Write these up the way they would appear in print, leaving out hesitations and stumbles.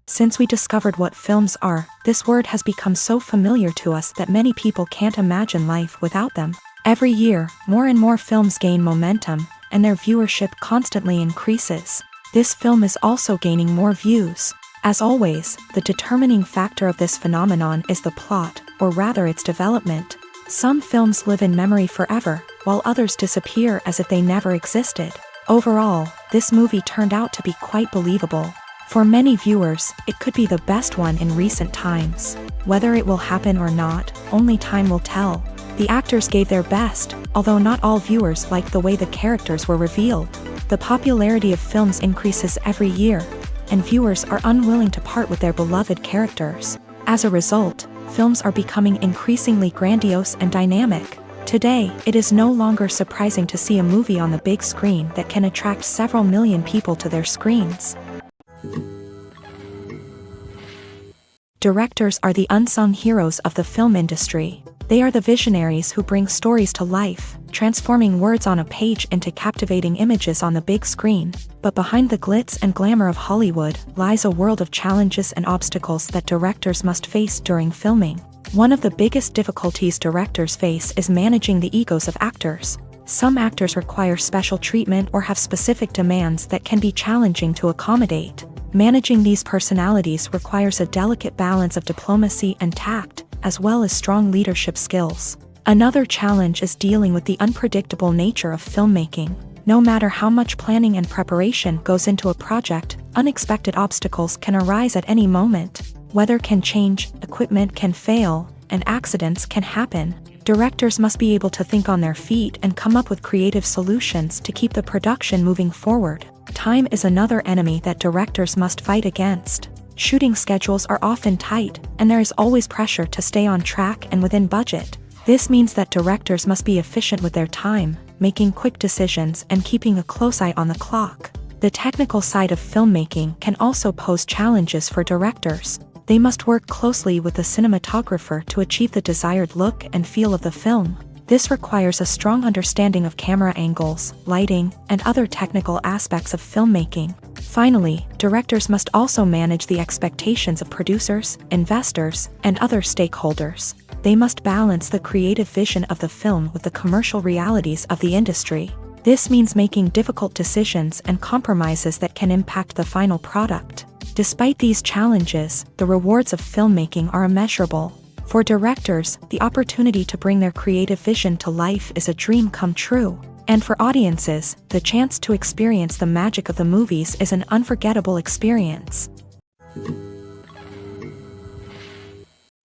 Since we discovered what films are, this word has become so familiar to us that many people can't imagine life without them. Every year, more and more films gain momentum, and their viewership constantly increases. This film is also gaining more views. As always, the determining factor of this phenomenon is the plot, or rather its development. Some films live in memory forever, while others disappear as if they never existed. Overall, this movie turned out to be quite believable. For many viewers, it could be the best one in recent times. Whether it will happen or not, only time will tell. The actors gave their best, although not all viewers liked the way the characters were revealed. The popularity of films increases every year, and viewers are unwilling to part with their beloved characters. As a result, films are becoming increasingly grandiose and dynamic. Today, it is no longer surprising to see a movie on the big screen that can attract several million people to their screens. Directors are the unsung heroes of the film industry. They are the visionaries who bring stories to life, transforming words on a page into captivating images on the big screen. But behind the glitz and glamour of Hollywood lies a world of challenges and obstacles that directors must face during filming. One of the biggest difficulties directors face is managing the egos of actors. Some actors require special treatment or have specific demands that can be challenging to accommodate. Managing these personalities requires a delicate balance of diplomacy and tact, as well as strong leadership skills. Another challenge is dealing with the unpredictable nature of filmmaking. No matter how much planning and preparation goes into a project, unexpected obstacles can arise at any moment. Weather can change, equipment can fail, and accidents can happen. Directors must be able to think on their feet and come up with creative solutions to keep the production moving forward. Time is another enemy that directors must fight against. Shooting schedules are often tight, and there is always pressure to stay on track and within budget. This means that directors must be efficient with their time, making quick decisions and keeping a close eye on the clock. The technical side of filmmaking can also pose challenges for directors. They must work closely with the cinematographer to achieve the desired look and feel of the film. This requires a strong understanding of camera angles, lighting, and other technical aspects of filmmaking. Finally, directors must also manage the expectations of producers, investors, and other stakeholders. They must balance the creative vision of the film with the commercial realities of the industry. This means making difficult decisions and compromises that can impact the final product. Despite these challenges, the rewards of filmmaking are immeasurable. For directors, the opportunity to bring their creative vision to life is a dream come true. And for audiences, the chance to experience the magic of the movies is an unforgettable experience.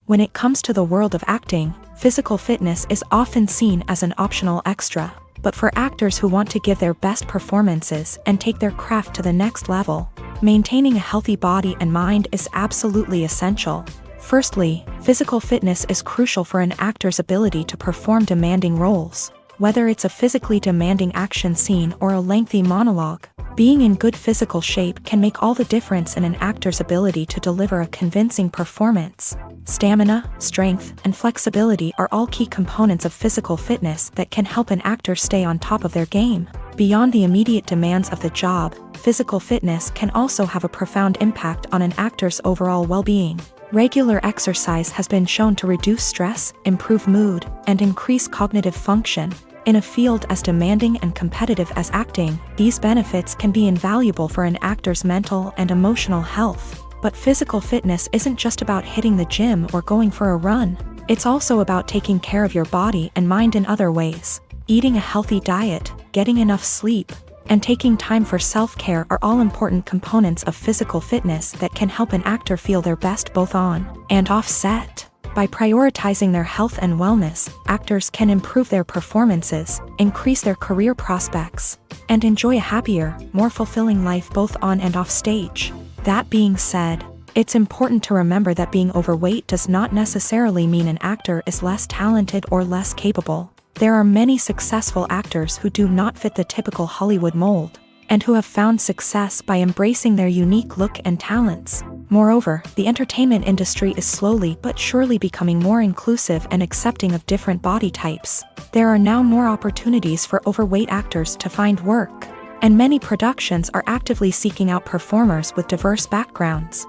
When it comes to the world of acting, physical fitness is often seen as an optional extra. But for actors who want to give their best performances and take their craft to the next level, maintaining a healthy body and mind is absolutely essential. Firstly, physical fitness is crucial for an actor's ability to perform demanding roles. Whether it's a physically demanding action scene or a lengthy monologue, being in good physical shape can make all the difference in an actor's ability to deliver a convincing performance. Stamina, strength, and flexibility are all key components of physical fitness that can help an actor stay on top of their game. Beyond the immediate demands of the job, physical fitness can also have a profound impact on an actor's overall well-being. Regular exercise has been shown to reduce stress, improve mood, and increase cognitive function. In a field as demanding and competitive as acting, these benefits can be invaluable for an actor's mental and emotional health. But physical fitness isn't just about hitting the gym or going for a run. It's also about taking care of your body and mind in other ways. Eating a healthy diet, getting enough sleep, and taking time for self-care are all important components of physical fitness that can help an actor feel their best both on and off set. By prioritizing their health and wellness, actors can improve their performances, increase their career prospects, and enjoy a happier, more fulfilling life both on and off stage. That being said, it's important to remember that being overweight does not necessarily mean an actor is less talented or less capable. There are many successful actors who do not fit the typical Hollywood mold, and who have found success by embracing their unique look and talents. Moreover, the entertainment industry is slowly but surely becoming more inclusive and accepting of different body types. There are now more opportunities for overweight actors to find work, and many productions are actively seeking out performers with diverse backgrounds.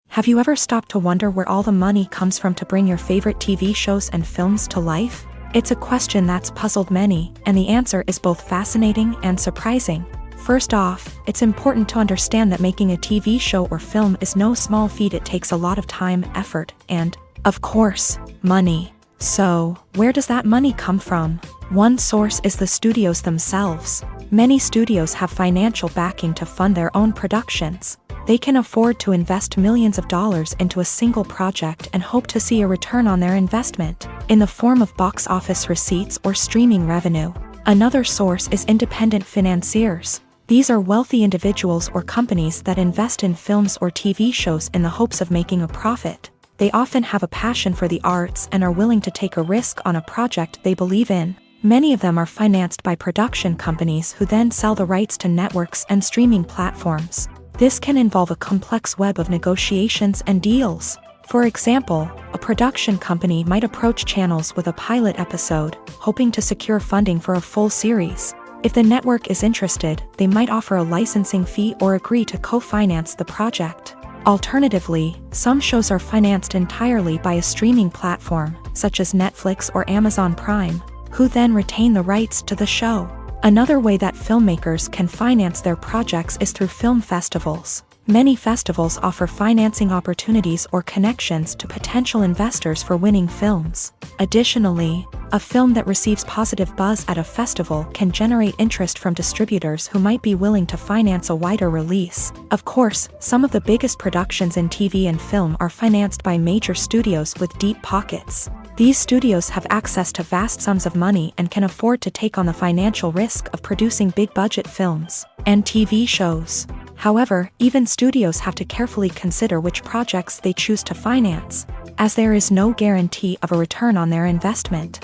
Have you ever stopped to wonder where all the money comes from to bring your favorite TV shows and films to life? It's a question that's puzzled many, and the answer is both fascinating and surprising. First off, it's important to understand that making a TV show or film is no small feat. It takes a lot of time, effort, and, of course, money. So, where does that money come from? One source is the studios themselves. Many studios have financial backing to fund their own productions. They can afford to invest millions of dollars into a single project and hope to see a return on their investment, in the form of box office receipts or streaming revenue. Another source is independent financiers. These are wealthy individuals or companies that invest in films or TV shows in the hopes of making a profit. They often have a passion for the arts and are willing to take a risk on a project they believe in. Many of them are financed by production companies who then sell the rights to networks and streaming platforms. This can involve a complex web of negotiations and deals. For example, a production company might approach channels with a pilot episode, hoping to secure funding for a full series. If the network is interested, they might offer a licensing fee or agree to co-finance the project. Alternatively, some shows are financed entirely by a streaming platform, such as Netflix or Amazon Prime, who then retain the rights to the show. Another way that filmmakers can finance their projects is through film festivals. Many festivals offer financing opportunities or connections to potential investors for winning films. Additionally, a film that receives positive buzz at a festival can generate interest from distributors who might be willing to finance a wider release. Of course, some of the biggest productions in TV and film are financed by major studios with deep pockets. These studios have access to vast sums of money and can afford to take on the financial risk of producing big-budget films and TV shows. However, even studios have to carefully consider which projects they choose to finance, as there is no guarantee of a return on their investment.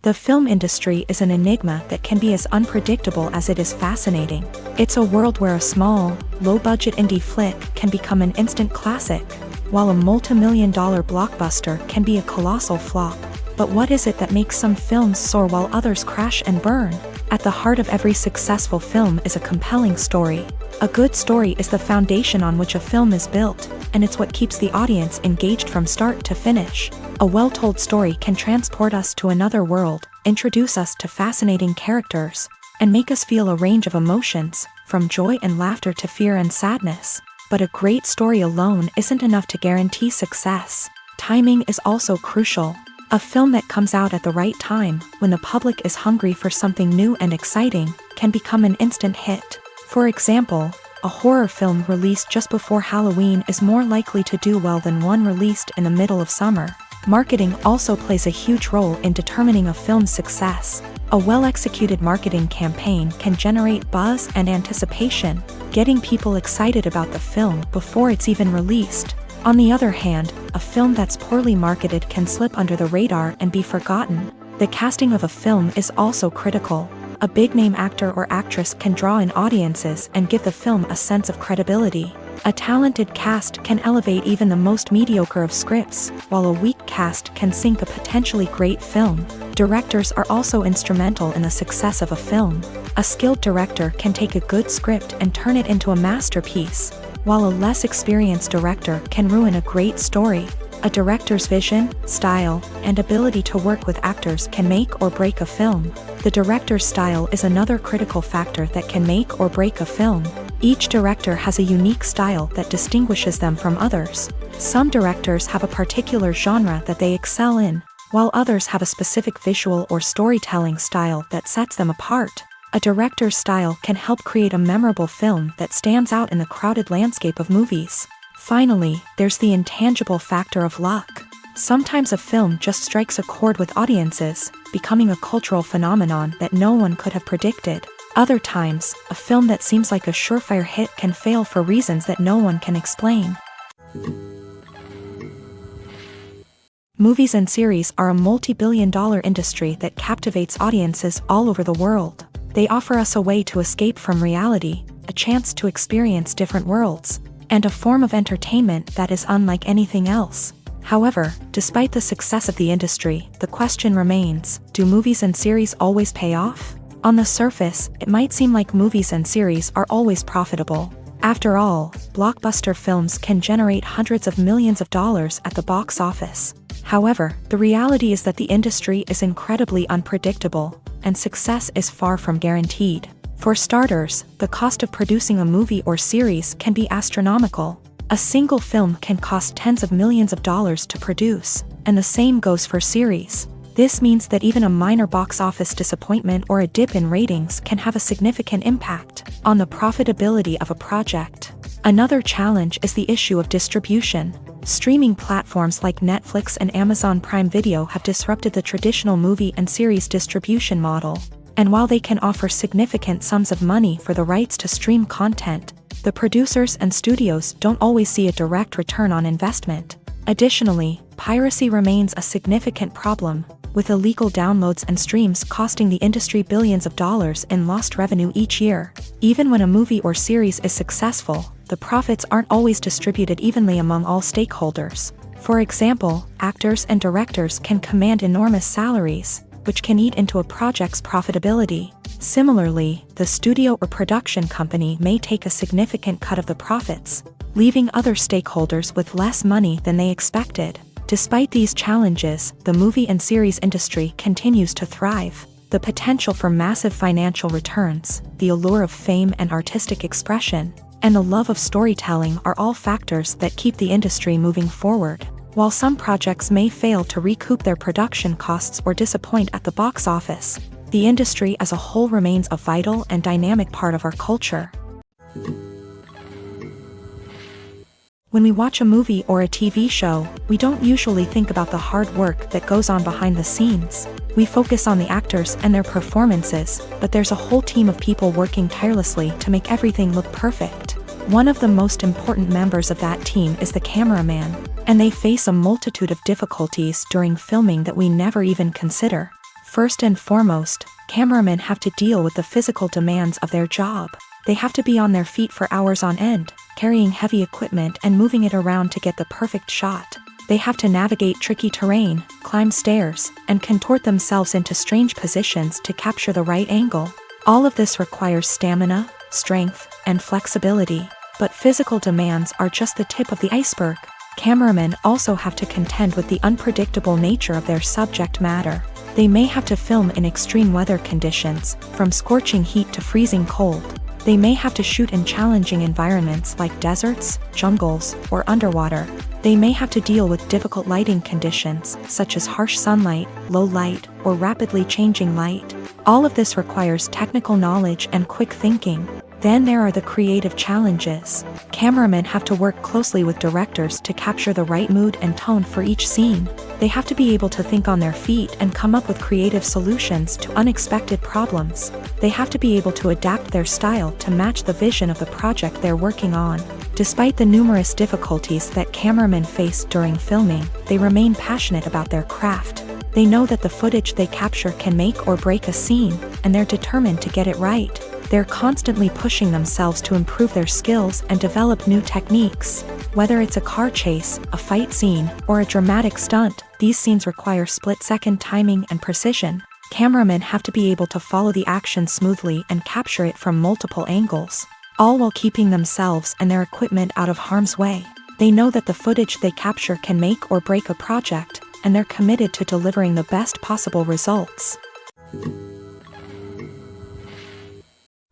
The film industry is an enigma that can be as unpredictable as it is fascinating. It's a world where a small, low-budget indie flick can become an instant classic, while a multi-million-dollar blockbuster can be a colossal flop. But what is it that makes some films soar while others crash and burn? At the heart of every successful film is a compelling story. A good story is the foundation on which a film is built, and it's what keeps the audience engaged from start to finish. A well-told story can transport us to another world, introduce us to fascinating characters, and make us feel a range of emotions, from joy and laughter to fear and sadness. But a great story alone isn't enough to guarantee success. Timing is also crucial. A film that comes out at the right time, when the public is hungry for something new and exciting, can become an instant hit. For example, a horror film released just before Halloween is more likely to do well than one released in the middle of summer. Marketing also plays a huge role in determining a film's success. A well-executed marketing campaign can generate buzz and anticipation, getting people excited about the film before it's even released. On the other hand, a film that's poorly marketed can slip under the radar and be forgotten. The casting of a film is also critical. A big-name actor or actress can draw in audiences and give the film a sense of credibility. A talented cast can elevate even the most mediocre of scripts, while a weak cast can sink a potentially great film. Directors are also instrumental in the success of a film. A skilled director can take a good script and turn it into a masterpiece, while a less experienced director can ruin a great story. A director's vision, style, and ability to work with actors can make or break a film. The director's style is another critical factor that can make or break a film. Each director has a unique style that distinguishes them from others. Some directors have a particular genre that they excel in, while others have a specific visual or storytelling style that sets them apart. A director's style can help create a memorable film that stands out in the crowded landscape of movies. Finally, there's the intangible factor of luck. Sometimes a film just strikes a chord with audiences, becoming a cultural phenomenon that no one could have predicted. Other times, a film that seems like a surefire hit can fail for reasons that no one can explain. Movies and series are a multi-billion-dollar industry that captivates audiences all over the world. They offer us a way to escape from reality, a chance to experience different worlds, and a form of entertainment that is unlike anything else. However, despite the success of the industry, the question remains, do movies and series always pay off? On the surface, it might seem like movies and series are always profitable. After all, blockbuster films can generate hundreds of millions of dollars at the box office. However, the reality is that the industry is incredibly unpredictable, and success is far from guaranteed. For starters, the cost of producing a movie or series can be astronomical. A single film can cost tens of millions of dollars to produce, and the same goes for series. This means that even a minor box office disappointment or a dip in ratings can have a significant impact on the profitability of a project. Another challenge is the issue of distribution. Streaming platforms like Netflix and Amazon Prime Video have disrupted the traditional movie and series distribution model. And while they can offer significant sums of money for the rights to stream content, the producers and studios don't always see a direct return on investment. Additionally, piracy remains a significant problem, with illegal downloads and streams costing the industry billions of dollars in lost revenue each year. Even when a movie or series is successful, the profits aren't always distributed evenly among all stakeholders. For example, actors and directors can command enormous salaries, which can eat into a project's profitability. Similarly, the studio or production company may take a significant cut of the profits, leaving other stakeholders with less money than they expected. Despite these challenges, the movie and series industry continues to thrive. The potential for massive financial returns, the allure of fame and artistic expression, and the love of storytelling are all factors that keep the industry moving forward. While some projects may fail to recoup their production costs or disappoint at the box office, the industry as a whole remains a vital and dynamic part of our culture. When we watch a movie or a TV show, we don't usually think about the hard work that goes on behind the scenes. We focus on the actors and their performances, but there's a whole team of people working tirelessly to make everything look perfect. One of the most important members of that team is the cameraman, and they face a multitude of difficulties during filming that we never even consider. First and foremost, cameramen have to deal with the physical demands of their job. They have to be on their feet for hours on end, carrying heavy equipment and moving it around to get the perfect shot. They have to navigate tricky terrain, climb stairs, and contort themselves into strange positions to capture the right angle. All of this requires stamina, strength, and flexibility. But physical demands are just the tip of the iceberg. Cameramen also have to contend with the unpredictable nature of their subject matter. They may have to film in extreme weather conditions, from scorching heat to freezing cold. They may have to shoot in challenging environments like deserts, jungles, or underwater. They may have to deal with difficult lighting conditions, such as harsh sunlight, low light, or rapidly changing light. All of this requires technical knowledge and quick thinking. Then there are the creative challenges. Cameramen have to work closely with directors to capture the right mood and tone for each scene. They have to be able to think on their feet and come up with creative solutions to unexpected problems. They have to be able to adapt their style to match the vision of the project they're working on. Despite the numerous difficulties that cameramen face during filming, they remain passionate about their craft. They know that the footage they capture can make or break a scene, and they're determined to get it right. They're constantly pushing themselves to improve their skills and develop new techniques. Whether it's a car chase, a fight scene, or a dramatic stunt, these scenes require split-second timing and precision. Cameramen have to be able to follow the action smoothly and capture it from multiple angles, all while keeping themselves and their equipment out of harm's way. They know that the footage they capture can make or break a project, and they're committed to delivering the best possible results.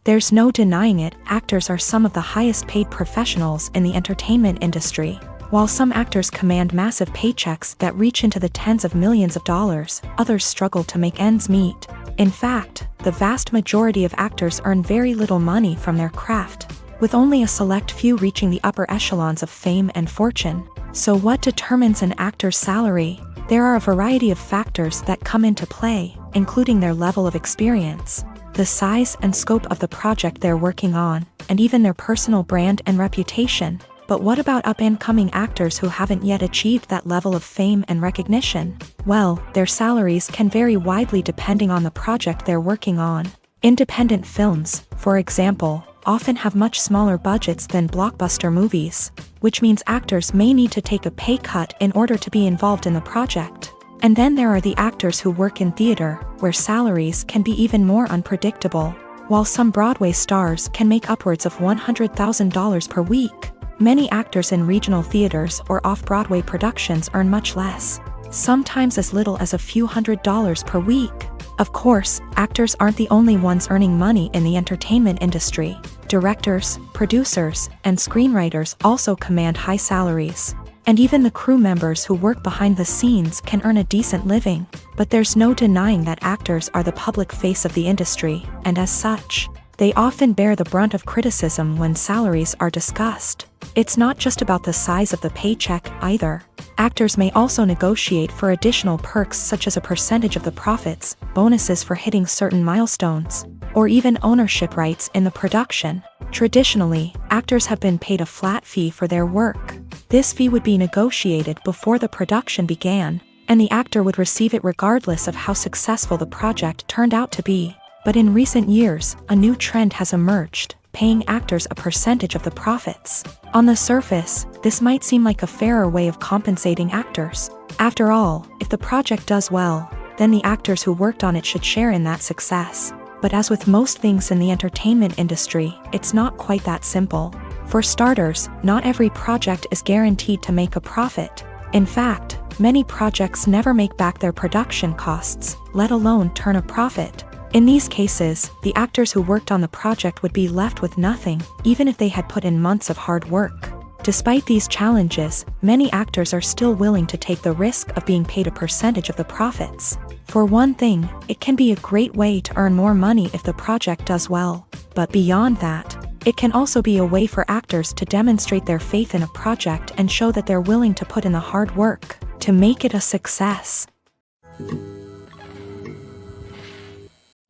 There's no denying it, actors are some of the highest paid professionals in the entertainment industry. While some actors command massive paychecks that reach into the tens of millions of dollars, others struggle to make ends meet. In fact, the vast majority of actors earn very little money from their craft, with only a select few reaching the upper echelons of fame and fortune. So what determines an actor's salary? There are a variety of factors that come into play, including their level of experience, the size and scope of the project they're working on, and even their personal brand and reputation. But what about up-and-coming actors who haven't yet achieved that level of fame and recognition? Well, their salaries can vary widely depending on the project they're working on. Independent films, for example, often have much smaller budgets than blockbuster movies, which means actors may need to take a pay cut in order to be involved in the project. And then there are the actors who work in theater, where salaries can be even more unpredictable. While some Broadway stars can make upwards of $100,000 per week, many actors in regional theaters or off-Broadway productions earn much less, sometimes as little as a few $100s per week. Of course, actors aren't the only ones earning money in the entertainment industry. Directors, producers, and screenwriters also command high salaries. And even the crew members who work behind the scenes can earn a decent living. But there's no denying that actors are the public face of the industry, and as such, they often bear the brunt of criticism when salaries are discussed. It's not just about the size of the paycheck, either. Actors may also negotiate for additional perks such as a percentage of the profits, bonuses for hitting certain milestones, or even ownership rights in the production. Traditionally, actors have been paid a flat fee for their work. This fee would be negotiated before the production began, and the actor would receive it regardless of how successful the project turned out to be. But in recent years, a new trend has emerged, paying actors a percentage of the profits. On the surface, this might seem like a fairer way of compensating actors. After all, if the project does well, then the actors who worked on it should share in that success. But as with most things in the entertainment industry, it's not quite that simple. For starters, not every project is guaranteed to make a profit. In fact, many projects never make back their production costs, let alone turn a profit. In these cases, the actors who worked on the project would be left with nothing, even if they had put in months of hard work. Despite these challenges, many actors are still willing to take the risk of being paid a percentage of the profits. For one thing, it can be a great way to earn more money if the project does well. But beyond that, it can also be a way for actors to demonstrate their faith in a project and show that they're willing to put in the hard work to make it a success.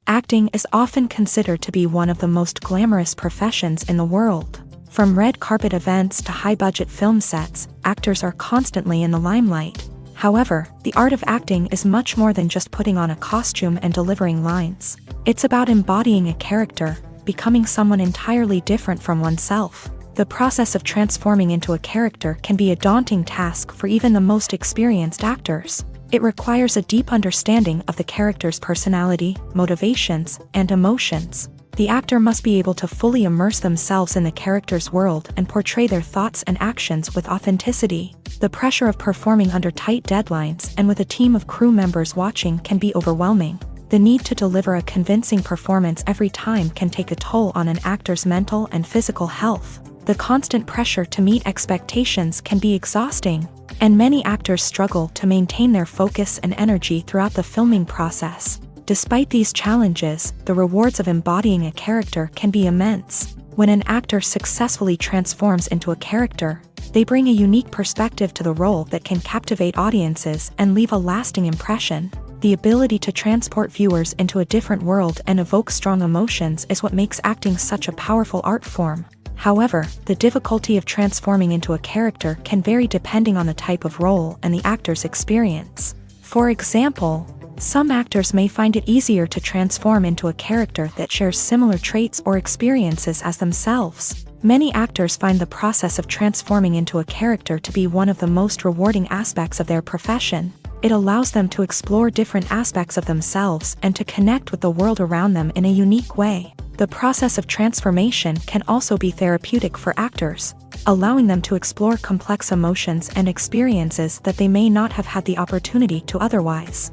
Acting is often considered to be one of the most glamorous professions in the world. From red carpet events to high-budget film sets, actors are constantly in the limelight. However, the art of acting is much more than just putting on a costume and delivering lines. It's about embodying a character, becoming someone entirely different from oneself. The process of transforming into a character can be a daunting task for even the most experienced actors. It requires a deep understanding of the character's personality, motivations, and emotions. The actor must be able to fully immerse themselves in the character's world and portray their thoughts and actions with authenticity. The pressure of performing under tight deadlines and with a team of crew members watching can be overwhelming. The need to deliver a convincing performance every time can take a toll on an actor's mental and physical health. The constant pressure to meet expectations can be exhausting, and many actors struggle to maintain their focus and energy throughout the filming process. Despite these challenges, the rewards of embodying a character can be immense. When an actor successfully transforms into a character, they bring a unique perspective to the role that can captivate audiences and leave a lasting impression. The ability to transport viewers into a different world and evoke strong emotions is what makes acting such a powerful art form. However, the difficulty of transforming into a character can vary depending on the type of role and the actor's experience. For example, some actors may find it easier to transform into a character that shares similar traits or experiences as themselves. Many actors find the process of transforming into a character to be one of the most rewarding aspects of their profession. It allows them to explore different aspects of themselves and to connect with the world around them in a unique way. The process of transformation can also be therapeutic for actors, allowing them to explore complex emotions and experiences that they may not have had the opportunity to otherwise.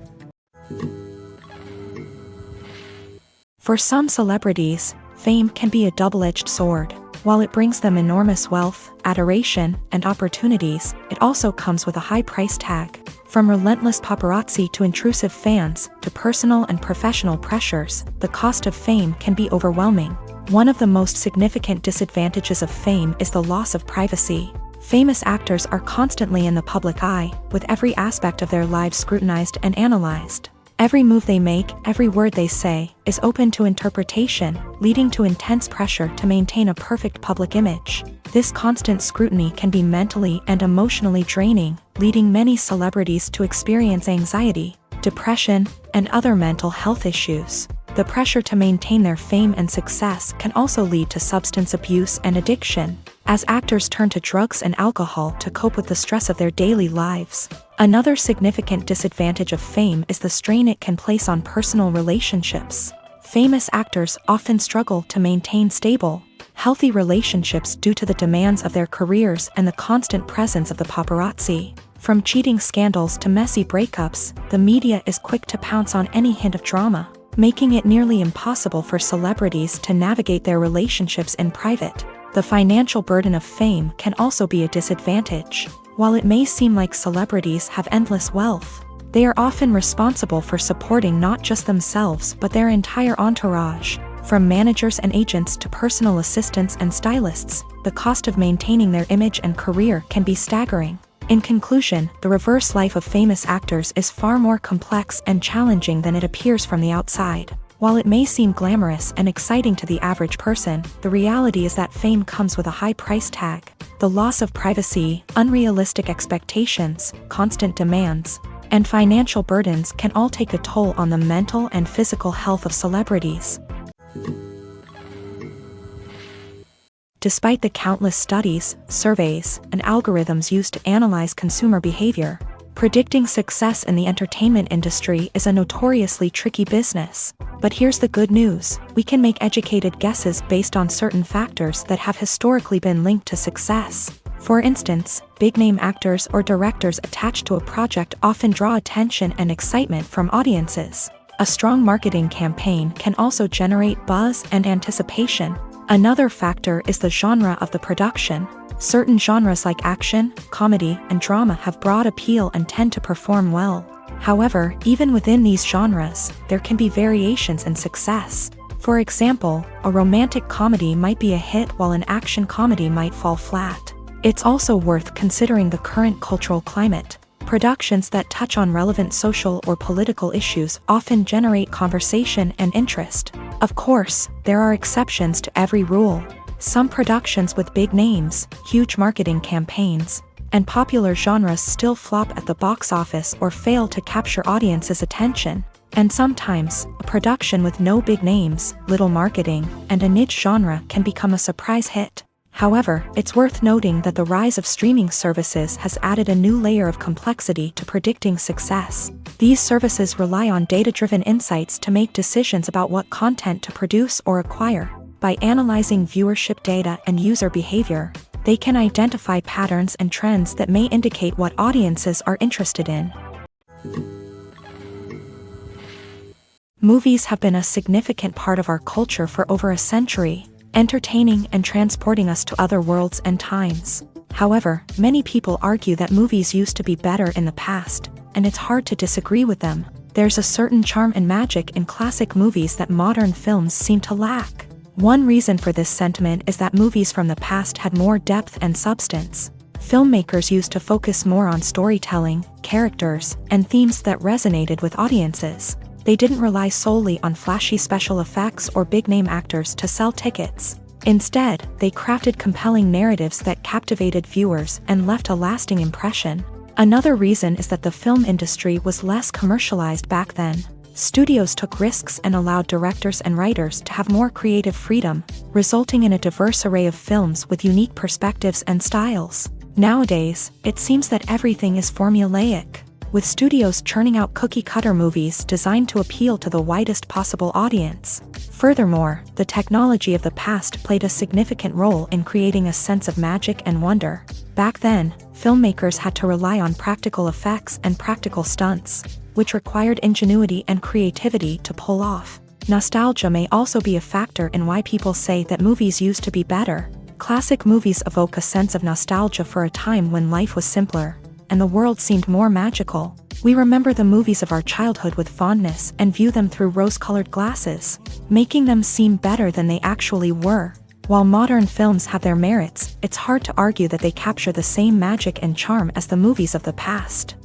For some celebrities, fame can be a double-edged sword. While it brings them enormous wealth, adoration, and opportunities, it also comes with a high price tag. From relentless paparazzi to intrusive fans, to personal and professional pressures, the cost of fame can be overwhelming. One of the most significant disadvantages of fame is the loss of privacy. Famous actors are constantly in the public eye, with every aspect of their lives scrutinized and analyzed. Every move they make, every word they say, is open to interpretation, leading to intense pressure to maintain a perfect public image. This constant scrutiny can be mentally and emotionally draining, leading many celebrities to experience anxiety, depression, and other mental health issues. The pressure to maintain their fame and success can also lead to substance abuse and addiction, as actors turn to drugs and alcohol to cope with the stress of their daily lives. Another significant disadvantage of fame is the strain it can place on personal relationships. Famous actors often struggle to maintain stable, healthy relationships due to the demands of their careers and the constant presence of the paparazzi. From cheating scandals to messy breakups, the media is quick to pounce on any hint of drama, making it nearly impossible for celebrities to navigate their relationships in private. The financial burden of fame can also be a disadvantage. While it may seem like celebrities have endless wealth, they are often responsible for supporting not just themselves but their entire entourage. From managers and agents to personal assistants and stylists, the cost of maintaining their image and career can be staggering. In conclusion, the reverse life of famous actors is far more complex and challenging than it appears from the outside. While it may seem glamorous and exciting to the average person, the reality is that fame comes with a high price tag. The loss of privacy, unrealistic expectations, constant demands, and financial burdens can all take a toll on the mental and physical health of celebrities. Despite the countless studies, surveys, and algorithms used to analyze consumer behavior, predicting success in the entertainment industry is a notoriously tricky business. But here's the good news: we can make educated guesses based on certain factors that have historically been linked to success. For instance, big-name actors or directors attached to a project often draw attention and excitement from audiences. A strong marketing campaign can also generate buzz and anticipation. Another factor is the genre of the production. Certain genres like action, comedy, and drama have broad appeal and tend to perform well. However, even within these genres, there can be variations in success. For example, a romantic comedy might be a hit while an action comedy might fall flat. It's also worth considering the current cultural climate. Productions that touch on relevant social or political issues often generate conversation and interest. Of course, there are exceptions to every rule. Some productions with big names, huge marketing campaigns, and popular genres still flop at the box office or fail to capture audiences' attention. And sometimes, a production with no big names, little marketing, and a niche genre can become a surprise hit. However, it's worth noting that the rise of streaming services has added a new layer of complexity to predicting success. These services rely on data-driven insights to make decisions about what content to produce or acquire. By analyzing viewership data and user behavior, they can identify patterns and trends that may indicate what audiences are interested in. Movies have been a significant part of our culture for over a century, entertaining and transporting us to other worlds and times. However, many people argue that movies used to be better in the past, and it's hard to disagree with them. There's a certain charm and magic in classic movies that modern films seem to lack. One reason for this sentiment is that movies from the past had more depth and substance. Filmmakers used to focus more on storytelling, characters, and themes that resonated with audiences. They didn't rely solely on flashy special effects or big-name actors to sell tickets. Instead, they crafted compelling narratives that captivated viewers and left a lasting impression. Another reason is that the film industry was less commercialized back then. Studios took risks and allowed directors and writers to have more creative freedom, resulting in a diverse array of films with unique perspectives and styles. Nowadays, it seems that everything is formulaic, with studios churning out cookie-cutter movies designed to appeal to the widest possible audience. Furthermore, the technology of the past played a significant role in creating a sense of magic and wonder. Back then, filmmakers had to rely on practical effects and practical stunts, which required ingenuity and creativity to pull off. Nostalgia may also be a factor in why people say that movies used to be better. Classic movies evoke a sense of nostalgia for a time when life was simpler, and the world seemed more magical. We remember the movies of our childhood with fondness and view them through rose-colored glasses, making them seem better than they actually were. While modern films have their merits, it's hard to argue that they capture the same magic and charm as the movies of the past.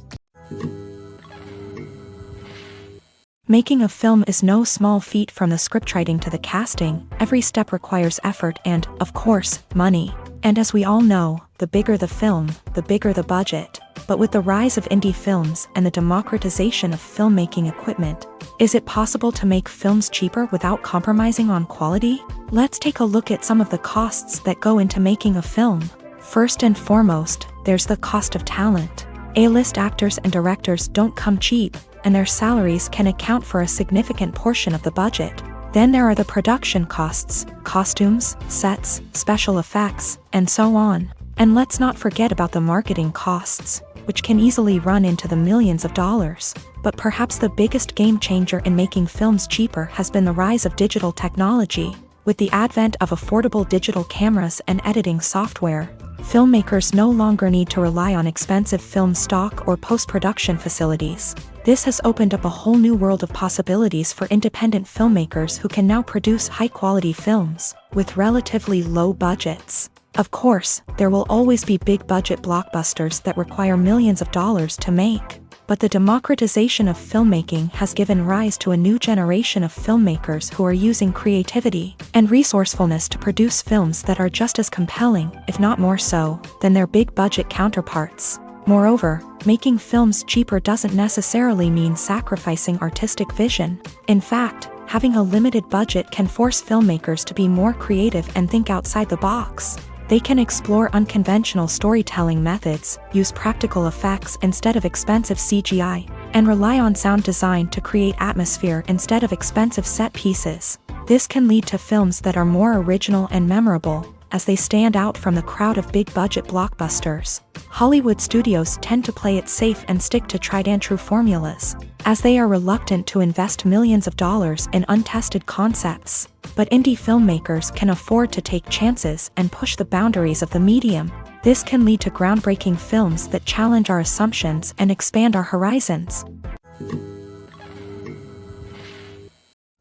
Making a film is no small feat. From the scriptwriting to the casting, every step requires effort and, of course, money. And as we all know, the bigger the film, the bigger the budget. But with the rise of indie films and the democratization of filmmaking equipment, is it possible to make films cheaper without compromising on quality? Let's take a look at some of the costs that go into making a film. First and foremost, there's the cost of talent. A-list actors and directors don't come cheap, and their salaries can account for a significant portion of the budget. Then there are the production costs, costumes, sets, special effects, and so on. And let's not forget about the marketing costs, which can easily run into the millions of dollars. But perhaps the biggest game changer in making films cheaper has been the rise of digital technology. With the advent of affordable digital cameras and editing software, filmmakers no longer need to rely on expensive film stock or post-production facilities. This has opened up a whole new world of possibilities for independent filmmakers who can now produce high-quality films with relatively low budgets. Of course, there will always be big-budget blockbusters that require millions of dollars to make. But the democratization of filmmaking has given rise to a new generation of filmmakers who are using creativity and resourcefulness to produce films that are just as compelling, if not more so, than their big-budget counterparts. Moreover, making films cheaper doesn't necessarily mean sacrificing artistic vision. In fact, having a limited budget can force filmmakers to be more creative and think outside the box. They can explore unconventional storytelling methods, use practical effects instead of expensive CGI, and rely on sound design to create atmosphere instead of expensive set pieces. This can lead to films that are more original and memorable, as they stand out from the crowd of big-budget blockbusters. Hollywood studios tend to play it safe and stick to tried-and-true formulas, as they are reluctant to invest millions of dollars in untested concepts. But indie filmmakers can afford to take chances and push the boundaries of the medium. This can lead to groundbreaking films that challenge our assumptions and expand our horizons.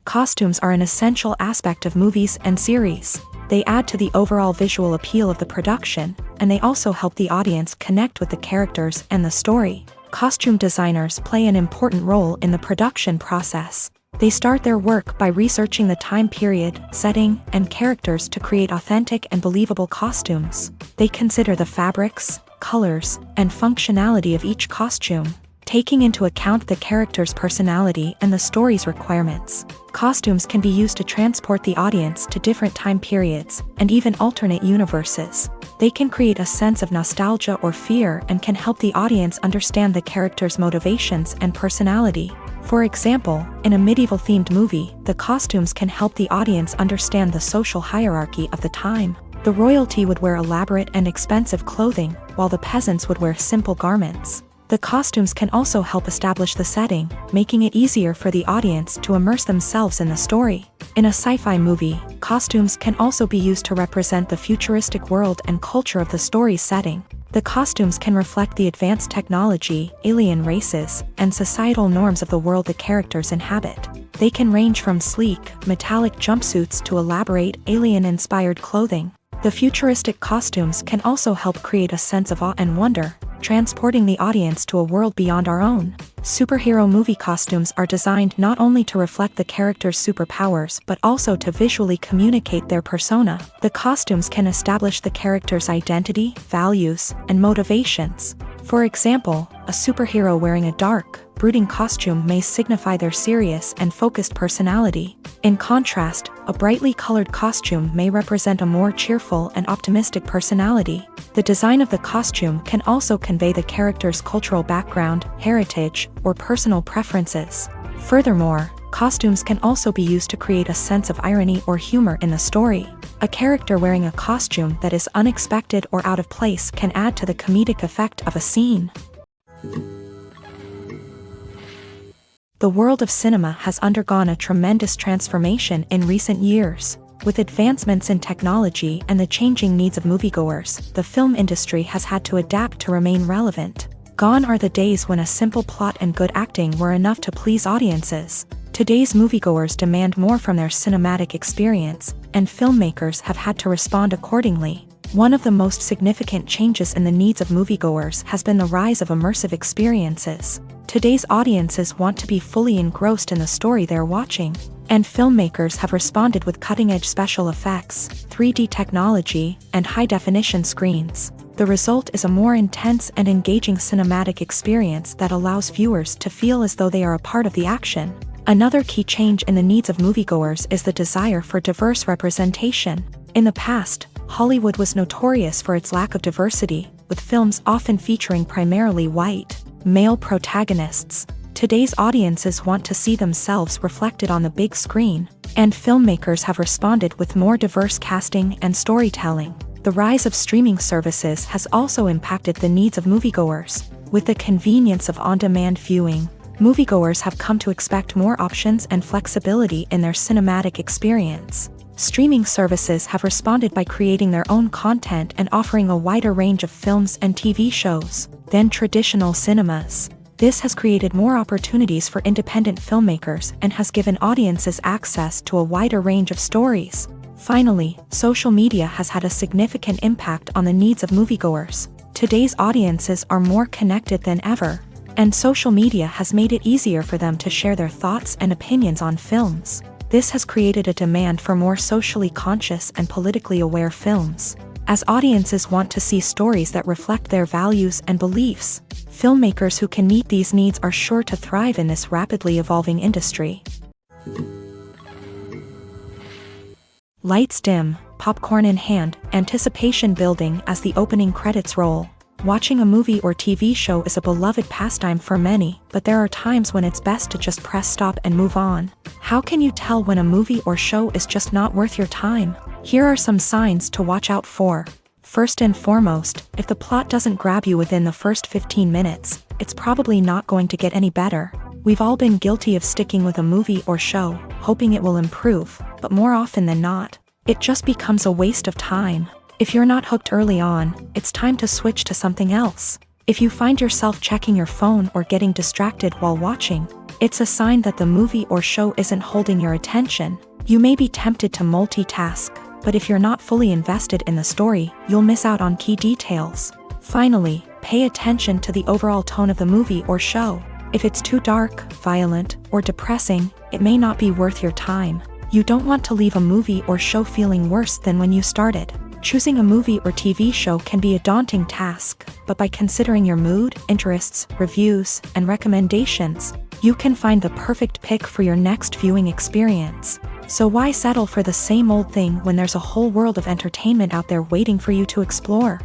Costumes are an essential aspect of movies and series. They add to the overall visual appeal of the production, and they also help the audience connect with the characters and the story. Costume designers play an important role in the production process. They start their work by researching the time period, setting, and characters to create authentic and believable costumes. They consider the fabrics, colors, and functionality of each costume, taking into account the character's personality and the story's requirements. Costumes can be used to transport the audience to different time periods and even alternate universes. They can create a sense of nostalgia or fear and can help the audience understand the character's motivations and personality. For example, in a medieval-themed movie, the costumes can help the audience understand the social hierarchy of the time. The royalty would wear elaborate and expensive clothing, while the peasants would wear simple garments. The costumes can also help establish the setting, making it easier for the audience to immerse themselves in the story. In a sci-fi movie, costumes can also be used to represent the futuristic world and culture of the story's setting. The costumes can reflect the advanced technology, alien races, and societal norms of the world the characters inhabit. They can range from sleek, metallic jumpsuits to elaborate, alien-inspired clothing. The futuristic costumes can also help create a sense of awe and wonder, transporting the audience to a world beyond our own. Superhero movie costumes are designed not only to reflect the character's superpowers but also to visually communicate their persona. The costumes can establish the character's identity, values, and motivations. For example, a superhero wearing a dark, brooding costume may signify their serious and focused personality. In contrast, a brightly colored costume may represent a more cheerful and optimistic personality. The design of the costume can also convey the character's cultural background, heritage, or personal preferences. Furthermore, costumes can also be used to create a sense of irony or humor in the story. A character wearing a costume that is unexpected or out of place can add to the comedic effect of a scene. The world of cinema has undergone a tremendous transformation in recent years. With advancements in technology and the changing needs of moviegoers, the film industry has had to adapt to remain relevant. Gone are the days when a simple plot and good acting were enough to please audiences. Today's moviegoers demand more from their cinematic experience, and filmmakers have had to respond accordingly. One of the most significant changes in the needs of moviegoers has been the rise of immersive experiences. Today's audiences want to be fully engrossed in the story they're watching, and filmmakers have responded with cutting-edge special effects, 3D technology, and high-definition screens. The result is a more intense and engaging cinematic experience that allows viewers to feel as though they are a part of the action. Another key change in the needs of moviegoers is the desire for diverse representation. In the past, Hollywood was notorious for its lack of diversity, with films often featuring primarily white, male protagonists. Today's audiences want to see themselves reflected on the big screen, and filmmakers have responded with more diverse casting and storytelling. The rise of streaming services has also impacted the needs of moviegoers. With the convenience of on-demand viewing, moviegoers have come to expect more options and flexibility in their cinematic experience. Streaming services have responded by creating their own content and offering a wider range of films and TV shows than traditional cinemas. This has created more opportunities for independent filmmakers and has given audiences access to a wider range of stories. Finally, social media has had a significant impact on the needs of moviegoers. Today's audiences are more connected than ever, and social media has made it easier for them to share their thoughts and opinions on films. This has created a demand for more socially conscious and politically aware films. As audiences want to see stories that reflect their values and beliefs, filmmakers who can meet these needs are sure to thrive in this rapidly evolving industry. Lights dim, popcorn in hand, anticipation building as the opening credits roll. Watching a movie or TV show is a beloved pastime for many, but there are times when it's best to just press stop and move on. How can you tell when a movie or show is just not worth your time? Here are some signs to watch out for. First and foremost, if the plot doesn't grab you within the first 15 minutes, it's probably not going to get any better. We've all been guilty of sticking with a movie or show, hoping it will improve, but more often than not, it just becomes a waste of time. If you're not hooked early on, it's time to switch to something else. If you find yourself checking your phone or getting distracted while watching, it's a sign that the movie or show isn't holding your attention. You may be tempted to multitask, but if you're not fully invested in the story, you'll miss out on key details. Finally, pay attention to the overall tone of the movie or show. If it's too dark, violent, or depressing, it may not be worth your time. You don't want to leave a movie or show feeling worse than when you started. Choosing a movie or TV show can be a daunting task, but by considering your mood, interests, reviews, and recommendations, you can find the perfect pick for your next viewing experience. So why settle for the same old thing when there's a whole world of entertainment out there waiting for you to explore?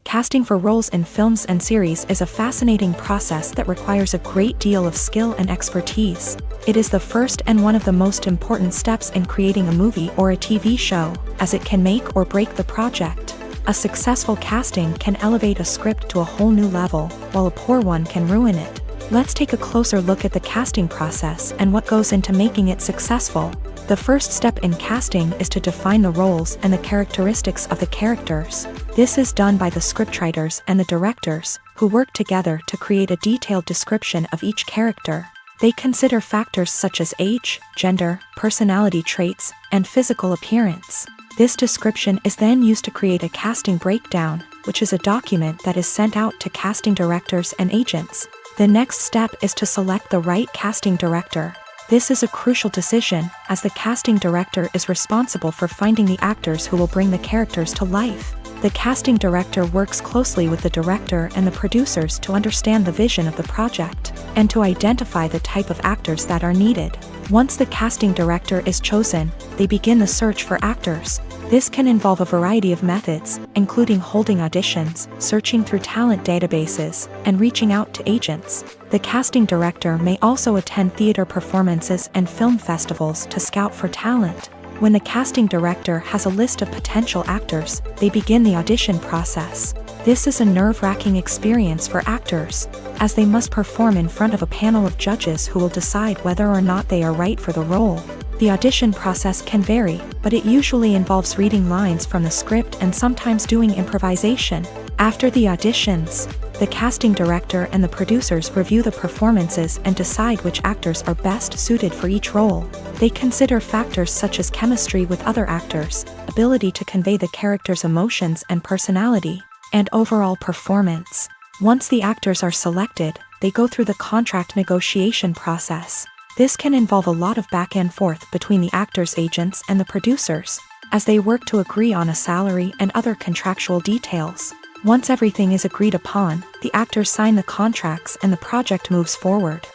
Casting for roles in films and series is a fascinating process that requires a great deal of skill and expertise. It is the first and one of the most important steps in creating a movie or a TV show, as it can make or break the project. A successful casting can elevate a script to a whole new level, while a poor one can ruin it. Let's take a closer look at the casting process and what goes into making it successful. The first step in casting is to define the roles and the characteristics of the characters. This is done by the scriptwriters and the directors, who work together to create a detailed description of each character. They consider factors such as age, gender, personality traits, and physical appearance. This description is then used to create a casting breakdown, which is a document that is sent out to casting directors and agents. The next step is to select the right casting director. This is a crucial decision, as the casting director is responsible for finding the actors who will bring the characters to life. The casting director works closely with the director and the producers to understand the vision of the project, and to identify the type of actors that are needed. Once the casting director is chosen, they begin the search for actors. This can involve a variety of methods, including holding auditions, searching through talent databases, and reaching out to agents. The casting director may also attend theater performances and film festivals to scout for talent. When the casting director has a list of potential actors, they begin the audition process. This is a nerve-wracking experience for actors, as they must perform in front of a panel of judges who will decide whether or not they are right for the role. The audition process can vary, but it usually involves reading lines from the script and sometimes doing improvisation. After the auditions, the casting director and the producers review the performances and decide which actors are best suited for each role. They consider factors such as chemistry with other actors, ability to convey the character's emotions and personality, and overall performance. Once the actors are selected, they go through the contract negotiation process. This can involve a lot of back and forth between the actors' agents and the producers, as they work to agree on a salary and other contractual details. Once everything is agreed upon, the actors sign the contracts and the project moves forward.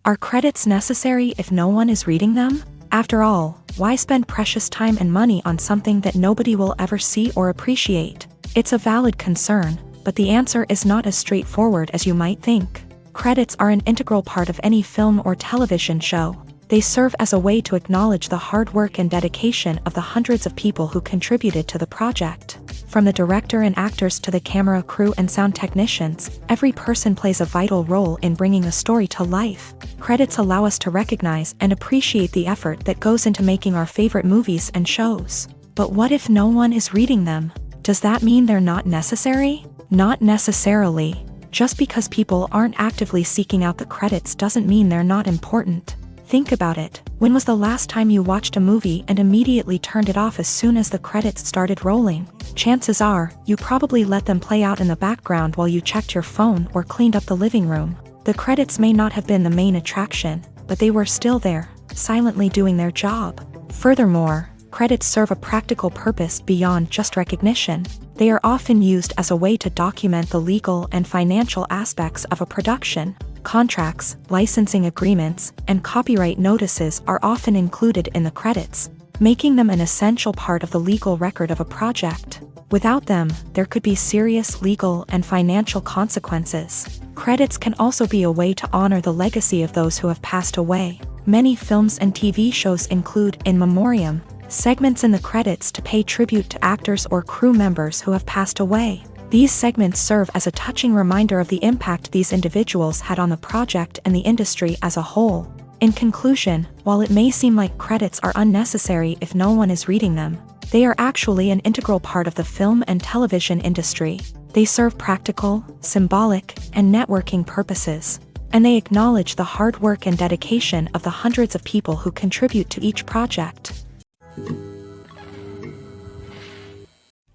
Are credits necessary if no one is reading them? After all, why spend precious time and money on something that nobody will ever see or appreciate? It's a valid concern, but the answer is not as straightforward as you might think. Credits are an integral part of any film or television show. They serve as a way to acknowledge the hard work and dedication of the hundreds of people who contributed to the project. From the director and actors to the camera crew and sound technicians, every person plays a vital role in bringing a story to life. Credits allow us to recognize and appreciate the effort that goes into making our favorite movies and shows. But what if no one is reading them? Does that mean they're not necessary? Not necessarily. Just because people aren't actively seeking out the credits doesn't mean they're not important. Think about it. When was the last time you watched a movie and immediately turned it off as soon as the credits started rolling? Chances are, you probably let them play out in the background while you checked your phone or cleaned up the living room. The credits may not have been the main attraction, but they were still there, silently doing their job. Furthermore, credits serve a practical purpose beyond just recognition. They are often used as a way to document the legal and financial aspects of a production. Contracts, licensing agreements, and copyright notices are often included in the credits, making them an essential part of the legal record of a project. Without them, there could be serious legal and financial consequences. Credits can also be a way to honor the legacy of those who have passed away. Many films and TV shows include in memoriam segments in the credits to pay tribute to actors or crew members who have passed away. These segments serve as a touching reminder of the impact these individuals had on the project and the industry as a whole. In conclusion, while it may seem like credits are unnecessary if no one is reading them, they are actually an integral part of the film and television industry. They serve practical, symbolic, and networking purposes, and they acknowledge the hard work and dedication of the hundreds of people who contribute to each project.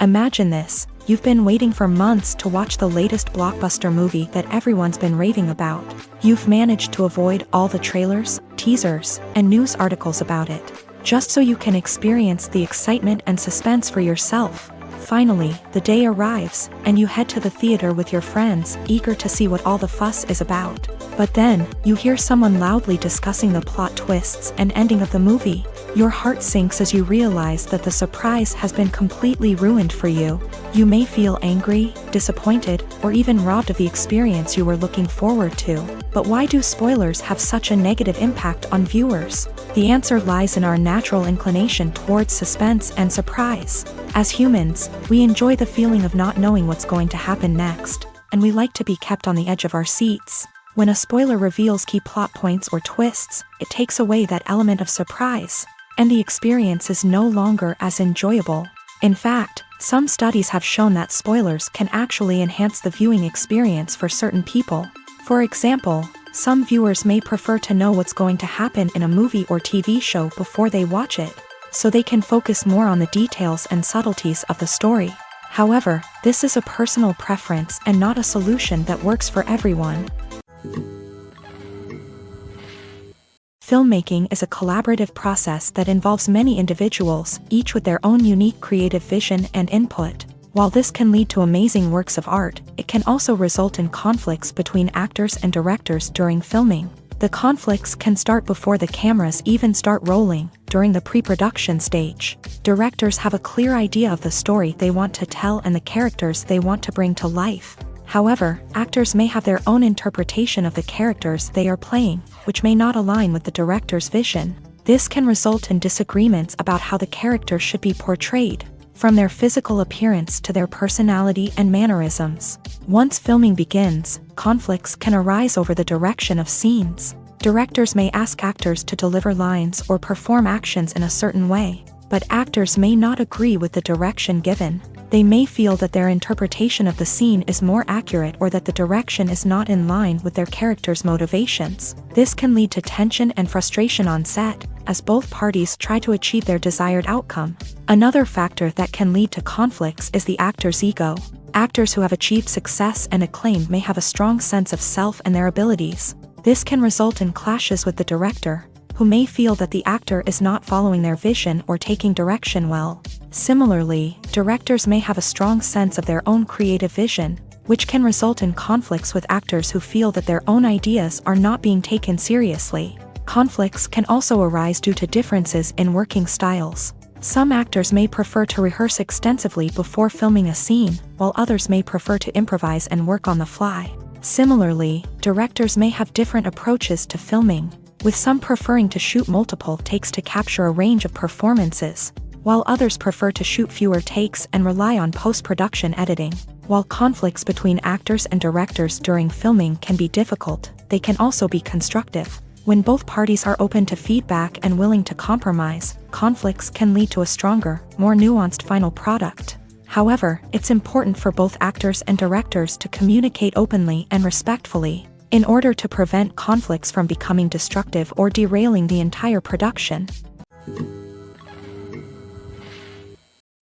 Imagine this. You've been waiting for months to watch the latest blockbuster movie that everyone's been raving about. You've managed to avoid all the trailers, teasers, and news articles about it, just so you can experience the excitement and suspense for yourself. Finally, the day arrives, and you head to the theater with your friends, eager to see what all the fuss is about. But then, you hear someone loudly discussing the plot twists and ending of the movie. Your heart sinks as you realize that the surprise has been completely ruined for you. You may feel angry, disappointed, or even robbed of the experience you were looking forward to. But why do spoilers have such a negative impact on viewers? The answer lies in our natural inclination towards suspense and surprise. As humans, we enjoy the feeling of not knowing what's going to happen next, and we like to be kept on the edge of our seats. When a spoiler reveals key plot points or twists, it takes away that element of surprise, and the experience is no longer as enjoyable. In fact, some studies have shown that spoilers can actually enhance the viewing experience for certain people. For example, some viewers may prefer to know what's going to happen in a movie or TV show before they watch it, so they can focus more on the details and subtleties of the story. However, this is a personal preference and not a solution that works for everyone. Filmmaking is a collaborative process that involves many individuals, each with their own unique creative vision and input. While this can lead to amazing works of art, it can also result in conflicts between actors and directors during filming. The conflicts can start before the cameras even start rolling, during the pre-production stage. Directors have a clear idea of the story they want to tell and the characters they want to bring to life. However, actors may have their own interpretation of the characters they are playing, which may not align with the director's vision. This can result in disagreements about how the characters should be portrayed, from their physical appearance to their personality and mannerisms. Once filming begins, conflicts can arise over the direction of scenes. Directors may ask actors to deliver lines or perform actions in a certain way, but actors may not agree with the direction given. They may feel that their interpretation of the scene is more accurate or that the direction is not in line with their character's motivations. This can lead to tension and frustration on set, as both parties try to achieve their desired outcome. Another factor that can lead to conflicts is the actor's ego. Actors who have achieved success and acclaim may have a strong sense of self and their abilities. This can result in clashes with the director, who may feel that the actor is not following their vision or taking direction well. Similarly, directors may have a strong sense of their own creative vision, which can result in conflicts with actors who feel that their own ideas are not being taken seriously. Conflicts can also arise due to differences in working styles. Some actors may prefer to rehearse extensively before filming a scene, while others may prefer to improvise and work on the fly. Similarly, directors may have different approaches to filming, with some preferring to shoot multiple takes to capture a range of performances, while others prefer to shoot fewer takes and rely on post-production editing. While conflicts between actors and directors during filming can be difficult, they can also be constructive. When both parties are open to feedback and willing to compromise, conflicts can lead to a stronger, more nuanced final product. However, it's important for both actors and directors to communicate openly and respectfully, in order to prevent conflicts from becoming destructive or derailing the entire production.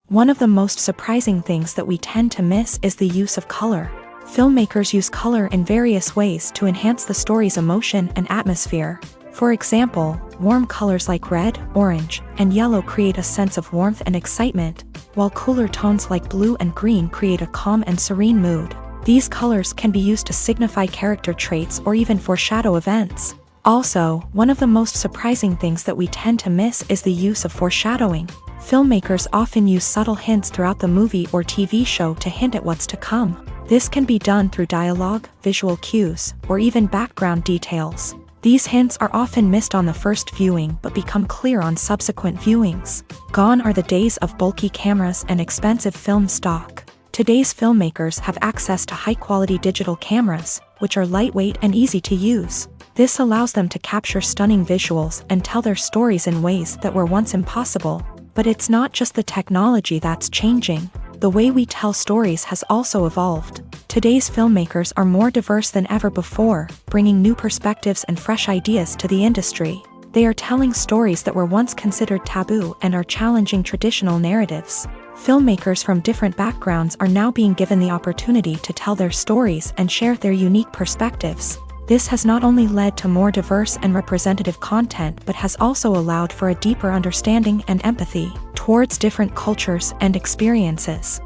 One of the most surprising things that we tend to miss is the use of color. Filmmakers use color in various ways to enhance the story's emotion and atmosphere. For example, warm colors like red, orange, and yellow create a sense of warmth and excitement, while cooler tones like blue and green create a calm and serene mood. These colors can be used to signify character traits or even foreshadow events. Also, one of the most surprising things that we tend to miss is the use of foreshadowing. Filmmakers often use subtle hints throughout the movie or TV show to hint at what's to come. This can be done through dialogue, visual cues, or even background details. These hints are often missed on the first viewing but become clear on subsequent viewings. Gone are the days of bulky cameras and expensive film stock. Today's filmmakers have access to high-quality digital cameras, which are lightweight and easy to use. This allows them to capture stunning visuals and tell their stories in ways that were once impossible. But it's not just the technology that's changing. The way we tell stories has also evolved. Today's filmmakers are more diverse than ever before, bringing new perspectives and fresh ideas to the industry. They are telling stories that were once considered taboo and are challenging traditional narratives. Filmmakers from different backgrounds are now being given the opportunity to tell their stories and share their unique perspectives. This has not only led to more diverse and representative content but has also allowed for a deeper understanding and empathy towards different cultures and experiences.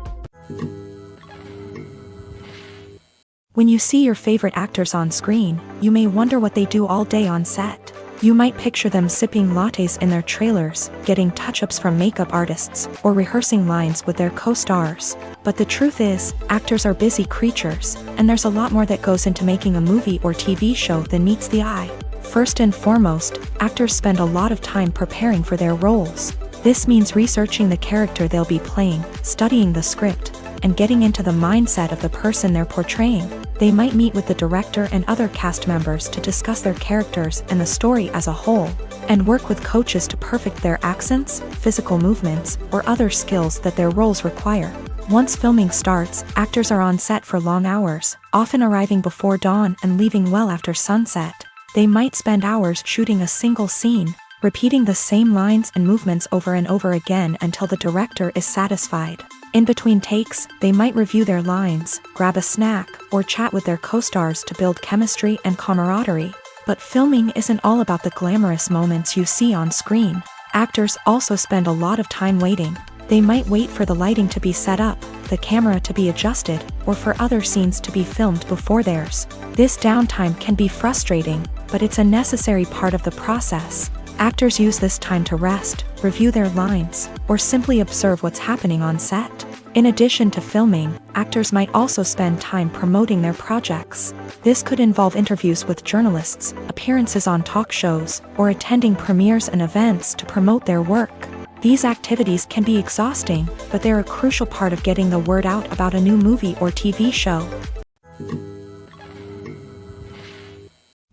When you see your favorite actors on screen, you may wonder what they do all day on set. You might picture them sipping lattes in their trailers, getting touch-ups from makeup artists, or rehearsing lines with their co-stars. But the truth is, actors are busy creatures, and there's a lot more that goes into making a movie or TV show than meets the eye. First and foremost, actors spend a lot of time preparing for their roles. This means researching the character they'll be playing, studying the script, and getting into the mindset of the person they're portraying. They might meet with the director and other cast members to discuss their characters and the story as a whole, and work with coaches to perfect their accents, physical movements, or other skills that their roles require. Once filming starts, actors are on set for long hours, often arriving before dawn and leaving well after sunset. They might spend hours shooting a single scene, repeating the same lines and movements over and over again until the director is satisfied. In between takes, they might review their lines, grab a snack, or chat with their co-stars to build chemistry and camaraderie. But filming isn't all about the glamorous moments you see on screen. Actors also spend a lot of time waiting. They might wait for the lighting to be set up, the camera to be adjusted, or for other scenes to be filmed before theirs. This downtime can be frustrating, but it's a necessary part of the process. Actors use this time to rest, review their lines, or simply observe what's happening on set. In addition to filming, actors might also spend time promoting their projects. This could involve interviews with journalists, appearances on talk shows, or attending premieres and events to promote their work. These activities can be exhausting, but they're a crucial part of getting the word out about a new movie or TV show.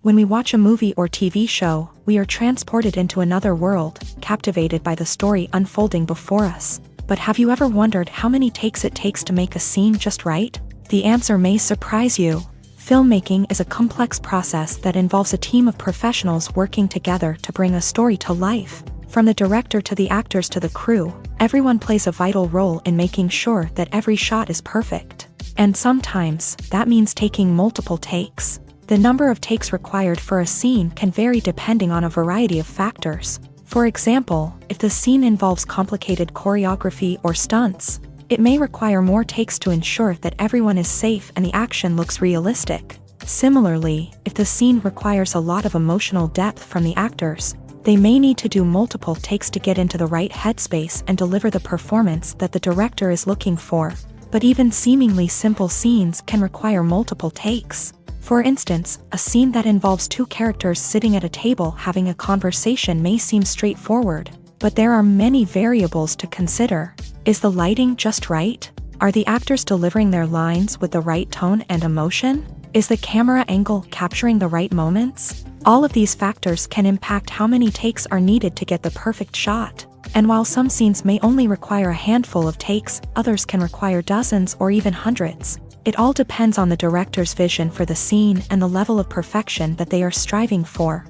When we watch a movie or TV show, we are transported into another world, captivated by the story unfolding before us. But have you ever wondered how many takes it takes to make a scene just right? The answer may surprise you. Filmmaking is a complex process that involves a team of professionals working together to bring a story to life. From the director to the actors to the crew, everyone plays a vital role in making sure that every shot is perfect. And sometimes, that means taking multiple takes. The number of takes required for a scene can vary depending on a variety of factors. For example, if the scene involves complicated choreography or stunts, it may require more takes to ensure that everyone is safe and the action looks realistic. Similarly, if the scene requires a lot of emotional depth from the actors, they may need to do multiple takes to get into the right headspace and deliver the performance that the director is looking for. But even seemingly simple scenes can require multiple takes. For instance, a scene that involves two characters sitting at a table having a conversation may seem straightforward, but there are many variables to consider. Is the lighting just right? Are the actors delivering their lines with the right tone and emotion? Is the camera angle capturing the right moments? All of these factors can impact how many takes are needed to get the perfect shot. And while some scenes may only require a handful of takes, others can require dozens or even hundreds. It all depends on the director's vision for the scene and the level of perfection that they are striving for.